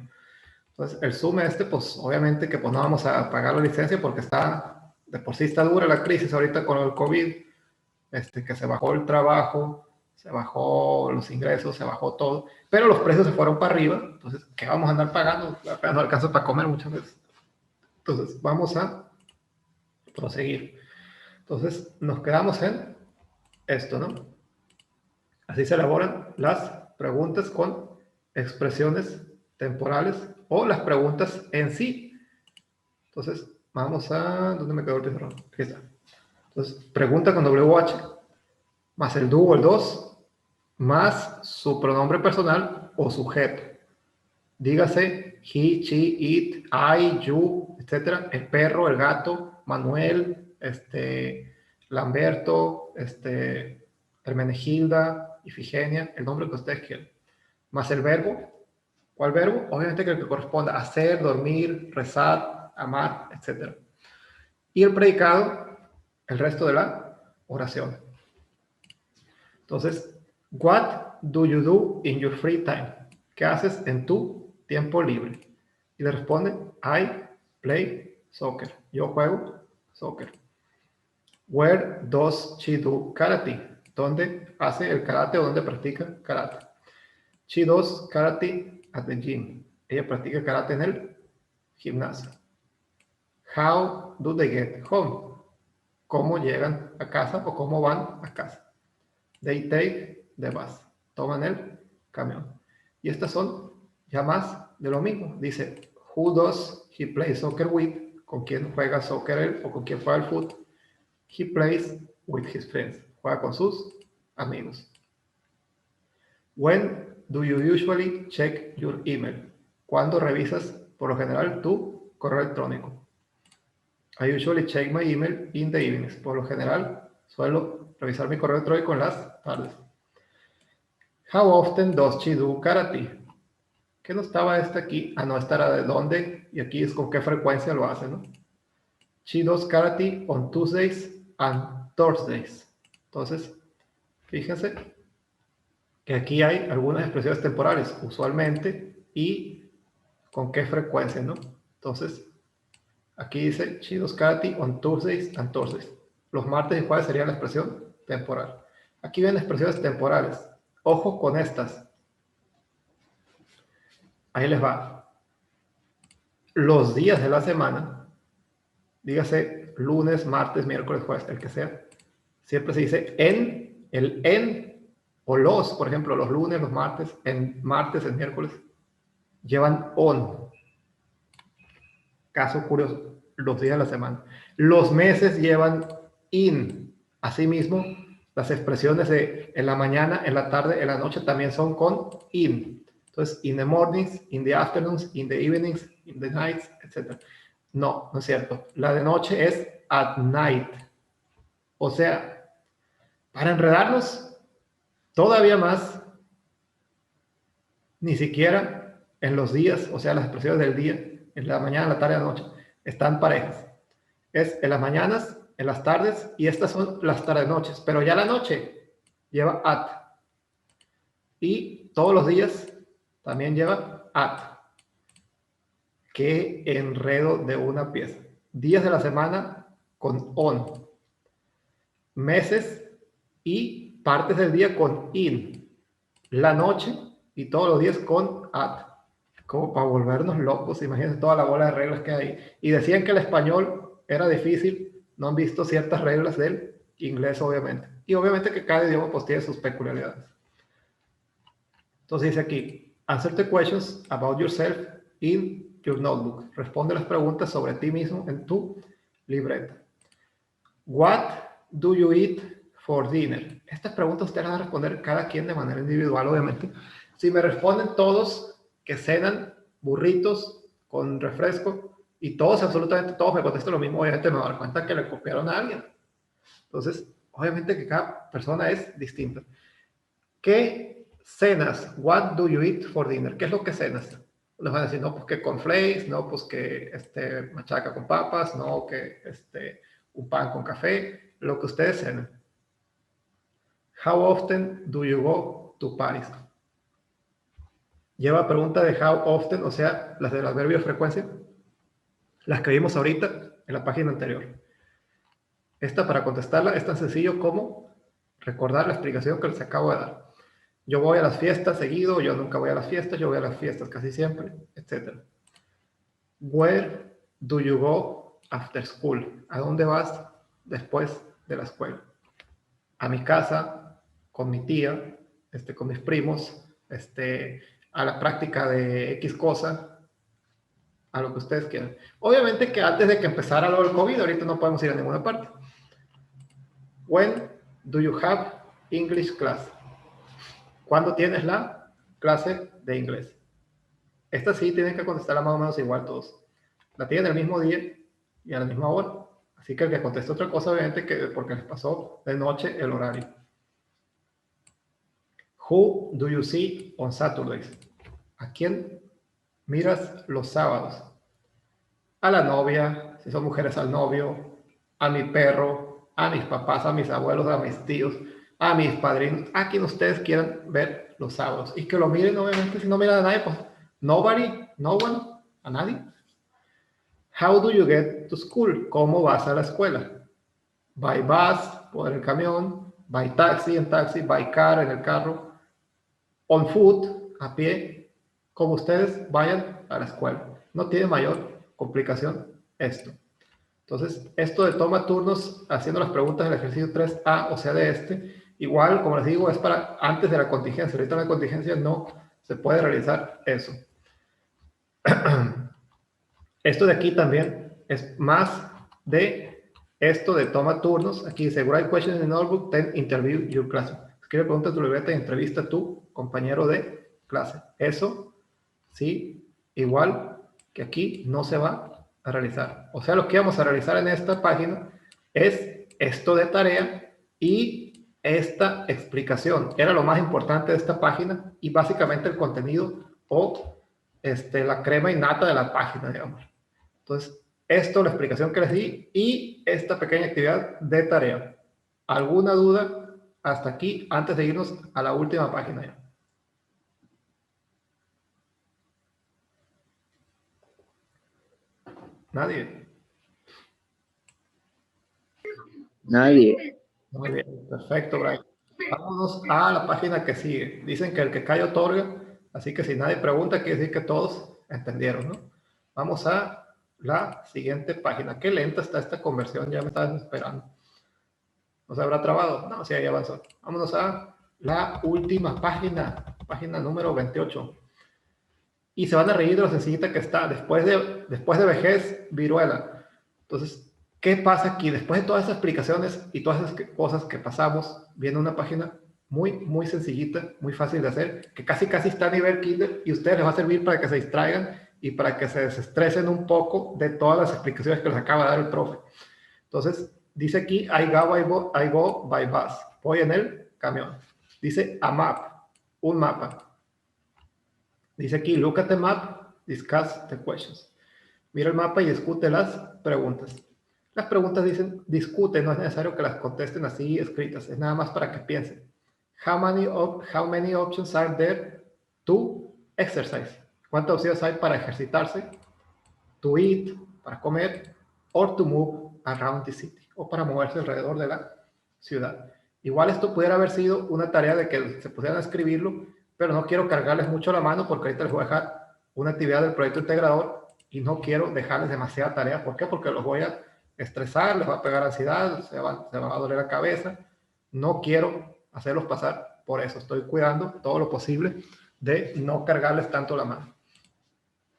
S1: Entonces el zoom pues obviamente que pues no vamos a pagar la licencia porque está, de por sí está dura la crisis ahorita con el COVID. Que se bajó el trabajo, se bajó los ingresos, se bajó todo, pero los precios se fueron para arriba. Entonces, ¿qué vamos a andar pagando? Apenas no alcanza para comer muchas veces. Entonces, vamos a proseguir. Entonces, nos quedamos en esto, ¿no? Así se elaboran las preguntas con expresiones temporales o las preguntas en sí. Entonces, vamos a... ¿Dónde me quedó el pizarrón? Aquí está. Entonces, pregunta con WH, más el do o el dos, más su pronombre personal o sujeto. Dígase he, she, it, I, you, etc. El perro, el gato, Manuel, Lamberto, Hermenegilda, Ifigenia, el nombre que ustedes quieran. Más el verbo. ¿Cuál verbo? Obviamente que el que corresponda a hacer, dormir, rezar, amar, etc. Y el predicado, el resto de la oración. Entonces, what do you do in your free time? ¿Qué haces en tu tiempo libre? Y le responde, I play soccer. Yo juego soccer. Where does she do karate? ¿Dónde hace el karate o dónde practica karate? She does karate at the gym. Ella practica karate en el gimnasio. How do they get home? ¿Cómo llegan a casa o cómo van a casa? They take the bus. Toman el camión. Y estas son ya más de lo mismo. Dice, who does he play soccer with? ¿Con quién juega soccer él o con quién juega el fútbol? He plays with his friends. Juega con sus amigos. When do you usually check your email? ¿Cuándo revisas, por lo general, tu correo electrónico? I usually check my email in the evenings. Por lo general, suelo revisar mi correo electrónico en las tardes. How often does she do karate? ¿Qué no estaba aquí? Ah, no, esta era de dónde, y aquí es con qué frecuencia lo hace, ¿no? She does karate on Tuesdays and Thursdays. Entonces, fíjense que aquí hay algunas expresiones temporales, usualmente, y con qué frecuencia, ¿no? Entonces, aquí dice, she does karate on Tuesdays and Thursdays. Los martes y jueves sería la expresión temporal. Aquí vienen expresiones temporales. Ojo con estas. Ahí les va. Los días de la semana, dígase lunes, martes, miércoles, jueves, el que sea, siempre se dice en, el en o los, por ejemplo, los lunes, los martes, en miércoles, llevan on. Caso curioso, los días de la semana. Los meses llevan in. Asimismo, las expresiones de en la mañana, en la tarde, en la noche también son con in. Entonces, in the mornings, in the afternoons, in the evenings, in the nights, etc. No, no es cierto. La de noche es at night. O sea, para enredarnos todavía más, ni siquiera en los días, o sea, las expresiones del día, en la mañana, en la tarde, en la noche, están parejas. Es en las mañanas, en las tardes, y estas son las tardes noches. Pero ya la noche lleva at. Y todos los días también lleva at. Qué enredo de una pieza. Días de la semana con on. Meses y partes del día con in. La noche y todos los días con at. Como para volvernos locos, imagínense toda la bola de reglas que hay. Y decían que el español era difícil, no han visto ciertas reglas del inglés, obviamente. Y obviamente que cada idioma pues tiene sus peculiaridades. Entonces dice aquí, answer the questions about yourself in your notebook. Responde las preguntas sobre ti mismo en tu libreta. What do you eat for dinner? Estas preguntas ustedes van a responder cada quien de manera individual, obviamente. Si me responden todos que cenan burritos con refresco y todos, absolutamente todos me contestan lo mismo, obviamente me voy a dar cuenta que le copiaron a alguien. Entonces, obviamente que cada persona es distinta. ¿Qué cenas? What do you eat for dinner? ¿Qué es lo que cenas? Nos van a decir, no, pues que cornflakes, no, pues que machaca con papas, no, que un pan con café, lo que ustedes cenan. How often do you go to Paris? Lleva pregunta de how often, o sea, las del adverbio de frecuencia, las que vimos ahorita en la página anterior. Esta, para contestarla, es tan sencillo como recordar la explicación que les acabo de dar. Yo voy a las fiestas seguido, yo nunca voy a las fiestas, yo voy a las fiestas casi siempre, etc. Where do you go after school? ¿A dónde vas después de la escuela? A mi casa, con mi tía, con mis primos, a la práctica de X cosa, a lo que ustedes quieran. Obviamente que antes de que empezara lo del COVID, ahorita no podemos ir a ninguna parte. When do you have English class? ¿Cuándo tienes la clase de inglés? Esta sí tienen que contestarla más o menos igual todos. La tienen el mismo día y a la misma hora. Así que el que conteste otra cosa, obviamente, que porque les pasó de noche el horario. Who do you see on Saturdays? ¿A quién miras los sábados? A la novia, si son mujeres al novio, a mi perro, a mis papás, a mis abuelos, a mis tíos, a mis padrinos, a quien ustedes quieran ver los sábados. Y que lo miren, obviamente, si no miran a nadie, pues nobody, no one, a nadie. How do you get to school? ¿Cómo vas a la escuela? By bus, por el camión, by taxi, en taxi, by car, en el carro, on foot, a pie, como ustedes vayan a la escuela. No tiene mayor complicación esto. Entonces, esto de toma turnos haciendo las preguntas del ejercicio 3A, o sea, de igual, como les digo, es para antes de la contingencia. Ahorita en la contingencia no se puede realizar eso. Esto de aquí también es más de esto de toma turnos. Aquí dice, write questions in the notebook, then interview your classroom. Escribe preguntas en tu libreta y entrevista a tu compañero de clase. Eso, sí, igual que aquí no se va a realizar. O sea, lo que vamos a realizar en esta página es esto de tarea y esta explicación. Era lo más importante de esta página y básicamente el contenido o la crema innata de la página, digamos. Entonces, esto, la explicación que les di y esta pequeña actividad de tarea. ¿Alguna duda hasta aquí antes de irnos a la última página ya? ¿Nadie?
S2: Nadie.
S1: Muy bien, perfecto, Brian. Vámonos a la página que sigue. Dicen que el que calla otorga, así que si nadie pregunta, quiere decir que todos entendieron, ¿no? Vamos a la siguiente página. Qué lenta está esta conversión, ya me está desesperando. ¿No se habrá trabado? No, sí, ahí avanzó. Vámonos a la última página, página número 28. Y se van a reír de lo sencillita que está. Después de vejez, viruela. Entonces, ¿qué pasa aquí? Después de todas esas explicaciones y todas esas cosas que pasamos, viene una página muy, muy sencillita, muy fácil de hacer, que casi está a nivel Kindle y a ustedes les va a servir para que se distraigan y para que se desestresen un poco de todas las explicaciones que les acaba de dar el profe. Entonces, dice aquí, I go by bus. Voy en el camión. Dice a map, un mapa. Dice aquí, look at the map, discuss the questions. Mira el mapa y discute las preguntas. Las preguntas dicen, discute, no es necesario que las contesten así escritas, es nada más para que piensen. How many options are there to exercise? ¿Cuántas opciones hay para ejercitarse? To eat, para comer, or to move around the city, o para moverse alrededor de la ciudad. Igual esto pudiera haber sido una tarea de que se pusieran a escribirlo, pero no quiero cargarles mucho la mano porque ahorita les voy a dejar una actividad del proyecto integrador y no quiero dejarles demasiada tarea. ¿Por qué? Porque los voy a estresar, les va a pegar ansiedad, se va a doler la cabeza. No quiero hacerlos pasar por eso. Estoy cuidando todo lo posible de no cargarles tanto la mano.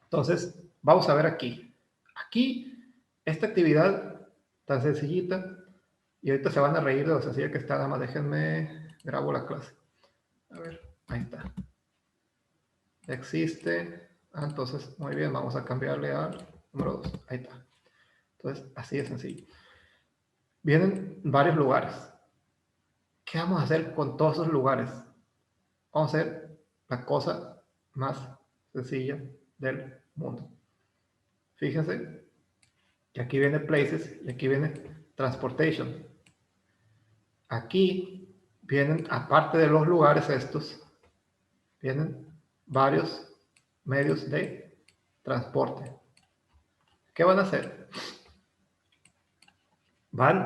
S1: Entonces, vamos a ver aquí. Aquí, esta actividad tan sencillita, y ahorita se van a reír de lo sencilla que está, nada más déjenme, grabo la clase. A ver, ahí está. Existe. Entonces, muy bien, vamos a cambiarle al número 2. Ahí está. Entonces, así de sencillo. Vienen varios lugares. ¿Qué vamos a hacer con todos esos lugares? Vamos a hacer la cosa más sencilla del mundo. Fíjense que aquí viene places y aquí viene transportation. Aquí vienen, aparte de los lugares estos, vienen varios medios de transporte. ¿Qué van a hacer? Van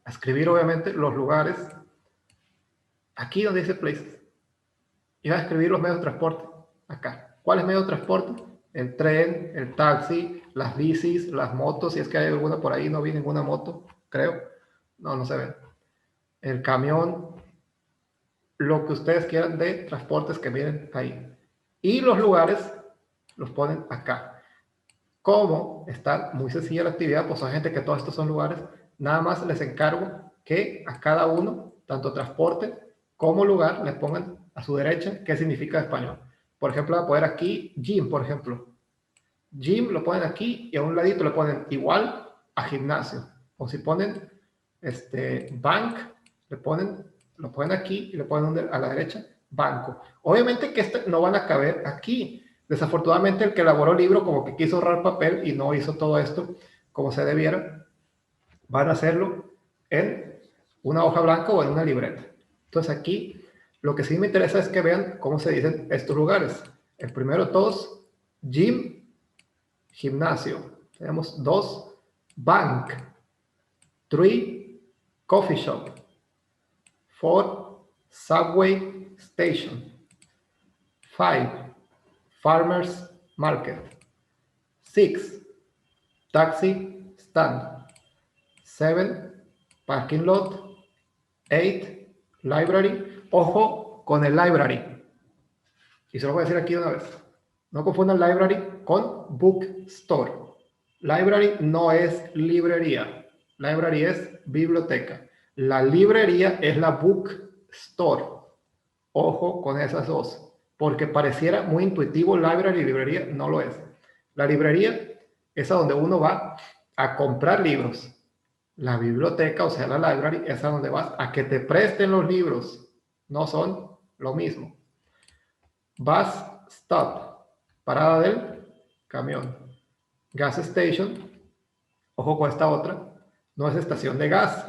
S1: a escribir obviamente los lugares aquí donde dice places. Y van a escribir los medios de transporte acá. ¿Cuáles medios de transporte? El tren, el taxi, las bicis, las motos, si es que hay alguna por ahí, no vi ninguna moto, creo. No, no se ve. El camión, lo que ustedes quieran de transportes que vienen ahí. Y los lugares los ponen acá. Como está muy sencilla la actividad, pues hay gente que todos estos son lugares, nada más les encargo que a cada uno, tanto transporte como lugar, les pongan a su derecha qué significa en español. Por ejemplo, voy a poner aquí gym, por ejemplo. Gym lo ponen aquí y a un ladito le ponen igual a gimnasio. O si ponen bank, lo ponen aquí y le ponen a la derecha banco. Obviamente que no van a caber aquí. Desafortunadamente el que elaboró el libro como que quiso ahorrar papel y no hizo todo esto como se debiera. Van a hacerlo en una hoja blanca o en una libreta. Entonces aquí lo que sí me interesa es que vean cómo se dicen estos lugares. El primero de todos, gym, gimnasio. Tenemos 2, bank. 3, coffee shop. 4, subway station. 5, farmers market. 6, taxi stand. 7, parking lot. 8, library. Ojo con el library. Y se lo voy a decir aquí de una vez. No confundan library con bookstore. Library no es librería. Library es biblioteca. La librería es la bookstore. Ojo con esas dos. Porque pareciera muy intuitivo library y librería. No lo es. La librería es a donde uno va a comprar libros. La biblioteca, o sea, la library, es a donde vas a que te presten los libros. No son lo mismo. Bus stop, parada del camión. Gas station, ojo con esta otra, no es estación de gas.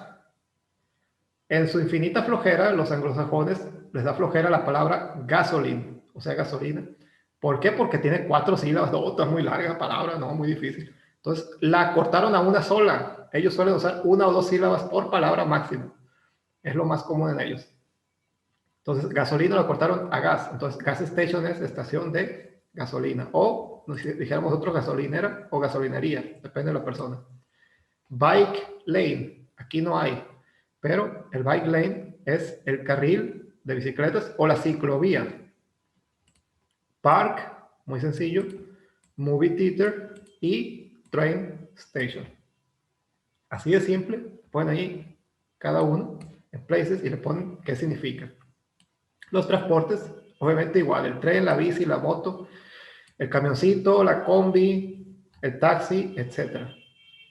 S1: En su infinita flojera, los anglosajones les da flojera la palabra gasoline, o sea, gasolina. ¿Por qué? Porque tiene 4 sílabas. No, está muy larga palabra, no, muy difícil. Entonces, la cortaron a una sola. Ellos suelen usar 1 o 2 sílabas por palabra máximo. Es lo más común en ellos. Entonces, gasolina lo cortaron a gas. Entonces, gas station es estación de gasolina. O, si dijéramos nosotros, gasolinera o gasolinería. Depende de la persona. Bike lane. Aquí no hay. Pero el bike lane es el carril de bicicletas o la ciclovía. Park, muy sencillo. Movie theater y train station. Así de simple. Ponen ahí cada uno en places y le ponen qué significa. Los transportes, obviamente igual, el tren, la bici, la moto, el camioncito, la combi, el taxi, etc.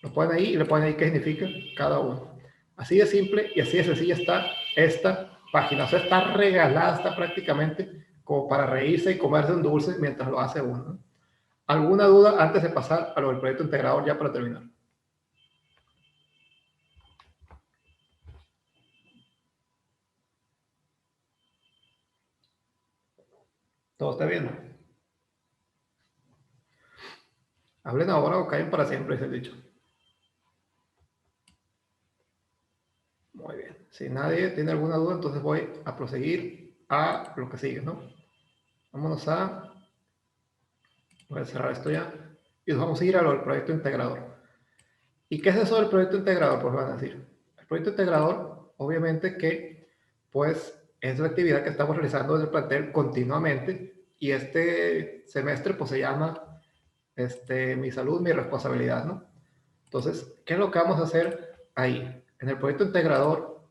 S1: Lo ponen ahí y le ponen ahí qué significa cada uno. Así de simple y así de sencilla está esta página. O sea, está regalada, está prácticamente como para reírse y comerse un dulce mientras lo hace uno, ¿no? ¿Alguna duda antes de pasar a lo del proyecto integrador ya para terminar? ¿Todo está bien? Hablen ahora o caen para siempre, es el dicho. Muy bien. Si nadie tiene alguna duda, entonces voy a proseguir a lo que sigue, ¿no? Vámonos a... Voy a cerrar esto ya. Y nos vamos a ir a lo del proyecto integrador. ¿Y qué es eso del proyecto integrador? Pues van a decir. El proyecto integrador, obviamente que, pues, es la actividad que estamos realizando desde el plantel continuamente Y este semestre pues se llama Mi salud, mi responsabilidad, ¿no? Entonces, ¿qué es lo que vamos a hacer ahí? En el proyecto integrador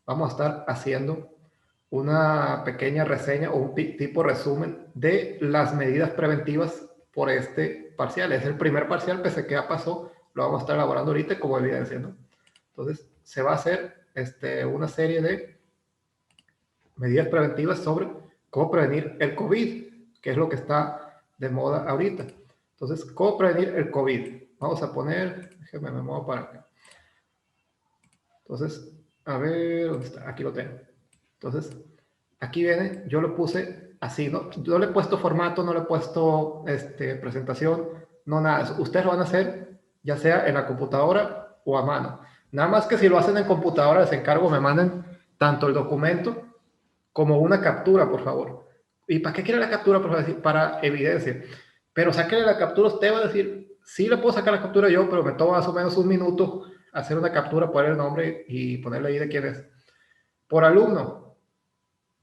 S1: vamos a estar haciendo una pequeña reseña o un tipo resumen de las medidas preventivas por este parcial. Es el primer parcial, pese a que ya pasó, lo vamos a estar elaborando ahorita como evidencia, ¿no? Entonces, se va a hacer una serie de medidas preventivas sobre cómo prevenir el COVID, que es lo que está de moda ahorita. Entonces, ¿cómo prevenir el COVID? Vamos a poner, déjenme me muevo para acá. Entonces, a ver, ¿dónde está? Aquí lo tengo. Entonces, aquí viene, yo lo puse así, ¿no? No le he puesto formato, no le he puesto presentación, no nada. Ustedes lo van a hacer ya sea en la computadora o a mano. Nada más que si lo hacen en computadora, les encargo, me manden tanto el documento como una captura, por favor. ¿Y para qué quiere la captura? Para evidencia. Pero sáquenle la captura, usted va a decir, sí le puedo sacar la captura yo, pero me toma más o menos un minuto hacer una captura, poner el nombre y ponerle ahí de quién es. Por alumno,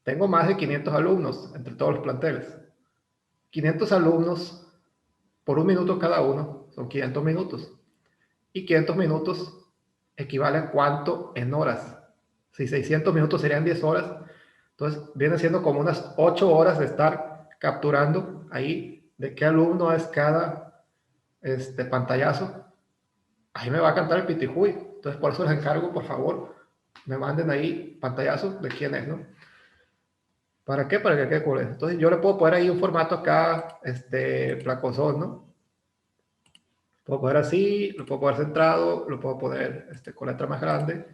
S1: tengo más de 500 alumnos entre todos los planteles. 500 alumnos por un minuto cada uno, son 500 minutos. Y 500 minutos equivale a cuánto en horas. Si 600 minutos serían 10 horas, entonces viene siendo como unas 8 horas de estar capturando ahí de qué alumno es cada pantallazo. Ahí me va a cantar el pitijuy. Entonces por eso les encargo, por favor, me manden ahí pantallazos de quién es, ¿no? ¿Para qué? Para que quede cool. Entonces yo le puedo poner ahí un formato acá, placosón, ¿no? Puedo poner así, lo puedo poner centrado, lo puedo poner con letra más grande.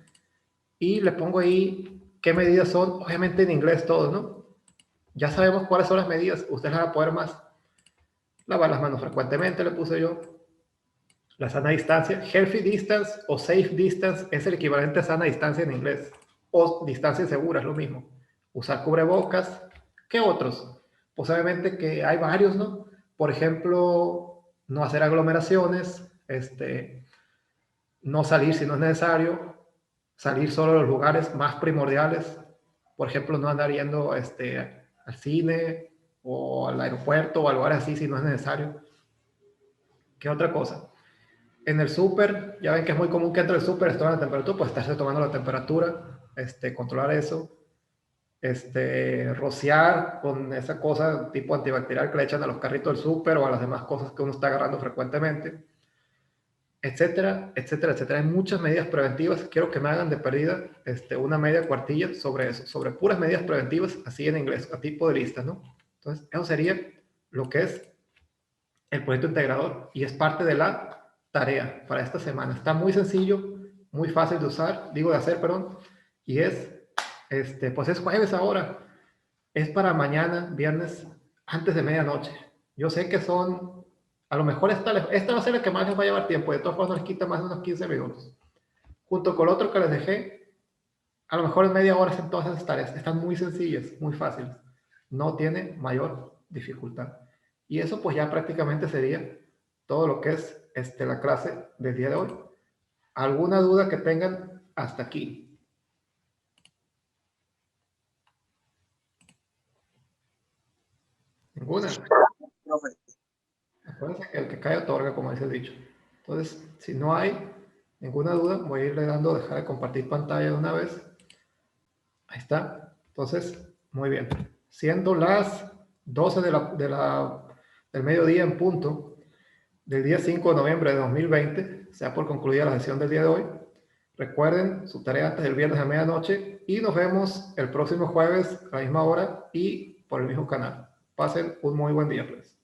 S1: Y le pongo ahí qué medidas son, obviamente en inglés todo, ¿no? Ya sabemos cuáles son las medidas, ustedes van a poder más. Lavar las manos frecuentemente, le puse yo. La sana distancia, healthy distance o safe distance es el equivalente a sana distancia en inglés. O distancia segura, es lo mismo. Usar cubrebocas. ¿Qué otros? Pues obviamente que hay varios, ¿no? Por ejemplo, no hacer aglomeraciones, no salir si no es necesario, salir solo a los lugares más primordiales. Por ejemplo, no andar yendo al cine o al aeropuerto o a lugares así si no es necesario. ¿Qué otra cosa? En el súper, ya ven que es muy común que entre el súper, esté la temperatura, pues estarse tomando la temperatura, controlar eso, rociar con esa cosa tipo antibacterial que le echan a los carritos del súper o a las demás cosas que uno está agarrando frecuentemente, etcétera, etcétera, etcétera. Hay muchas medidas preventivas. Quiero que me hagan de perdida una media cuartilla sobre eso, sobre puras medidas preventivas, así en inglés, a tipo de lista, ¿no? Entonces, eso sería lo que es el proyecto integrador y es parte de la tarea para esta semana. Está muy sencillo, muy fácil de usar, digo de hacer, perdón, y es, pues es jueves ahora, es para mañana, viernes, antes de medianoche. Yo sé que son, a lo mejor esta va a ser la que más les va a llevar tiempo, de todas formas nos quita más de unos 15 minutos. Junto con el otro que les dejé, a lo mejor en media hora hacen todas esas tareas, están muy sencillas, muy fáciles, no tiene mayor dificultad. Y eso pues ya prácticamente sería todo lo que es la clase del día de hoy. ¿Alguna duda que tengan hasta aquí? ¿Ninguna? Acuérdense que el que cae otorga, como dice el dicho. Entonces, si no hay ninguna duda, voy a irle dando, dejar de compartir pantalla de una vez. Ahí está. Entonces, muy bien. Siendo las 12 del mediodía en punto del día 5 de noviembre de 2020, se da por concluida la sesión del día de hoy. Recuerden su tarea antes del viernes a medianoche y nos vemos el próximo jueves a la misma hora y por el mismo canal. Pasen un muy buen día, pues.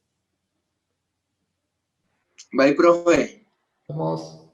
S2: Bye, profe.
S1: Nos vemos.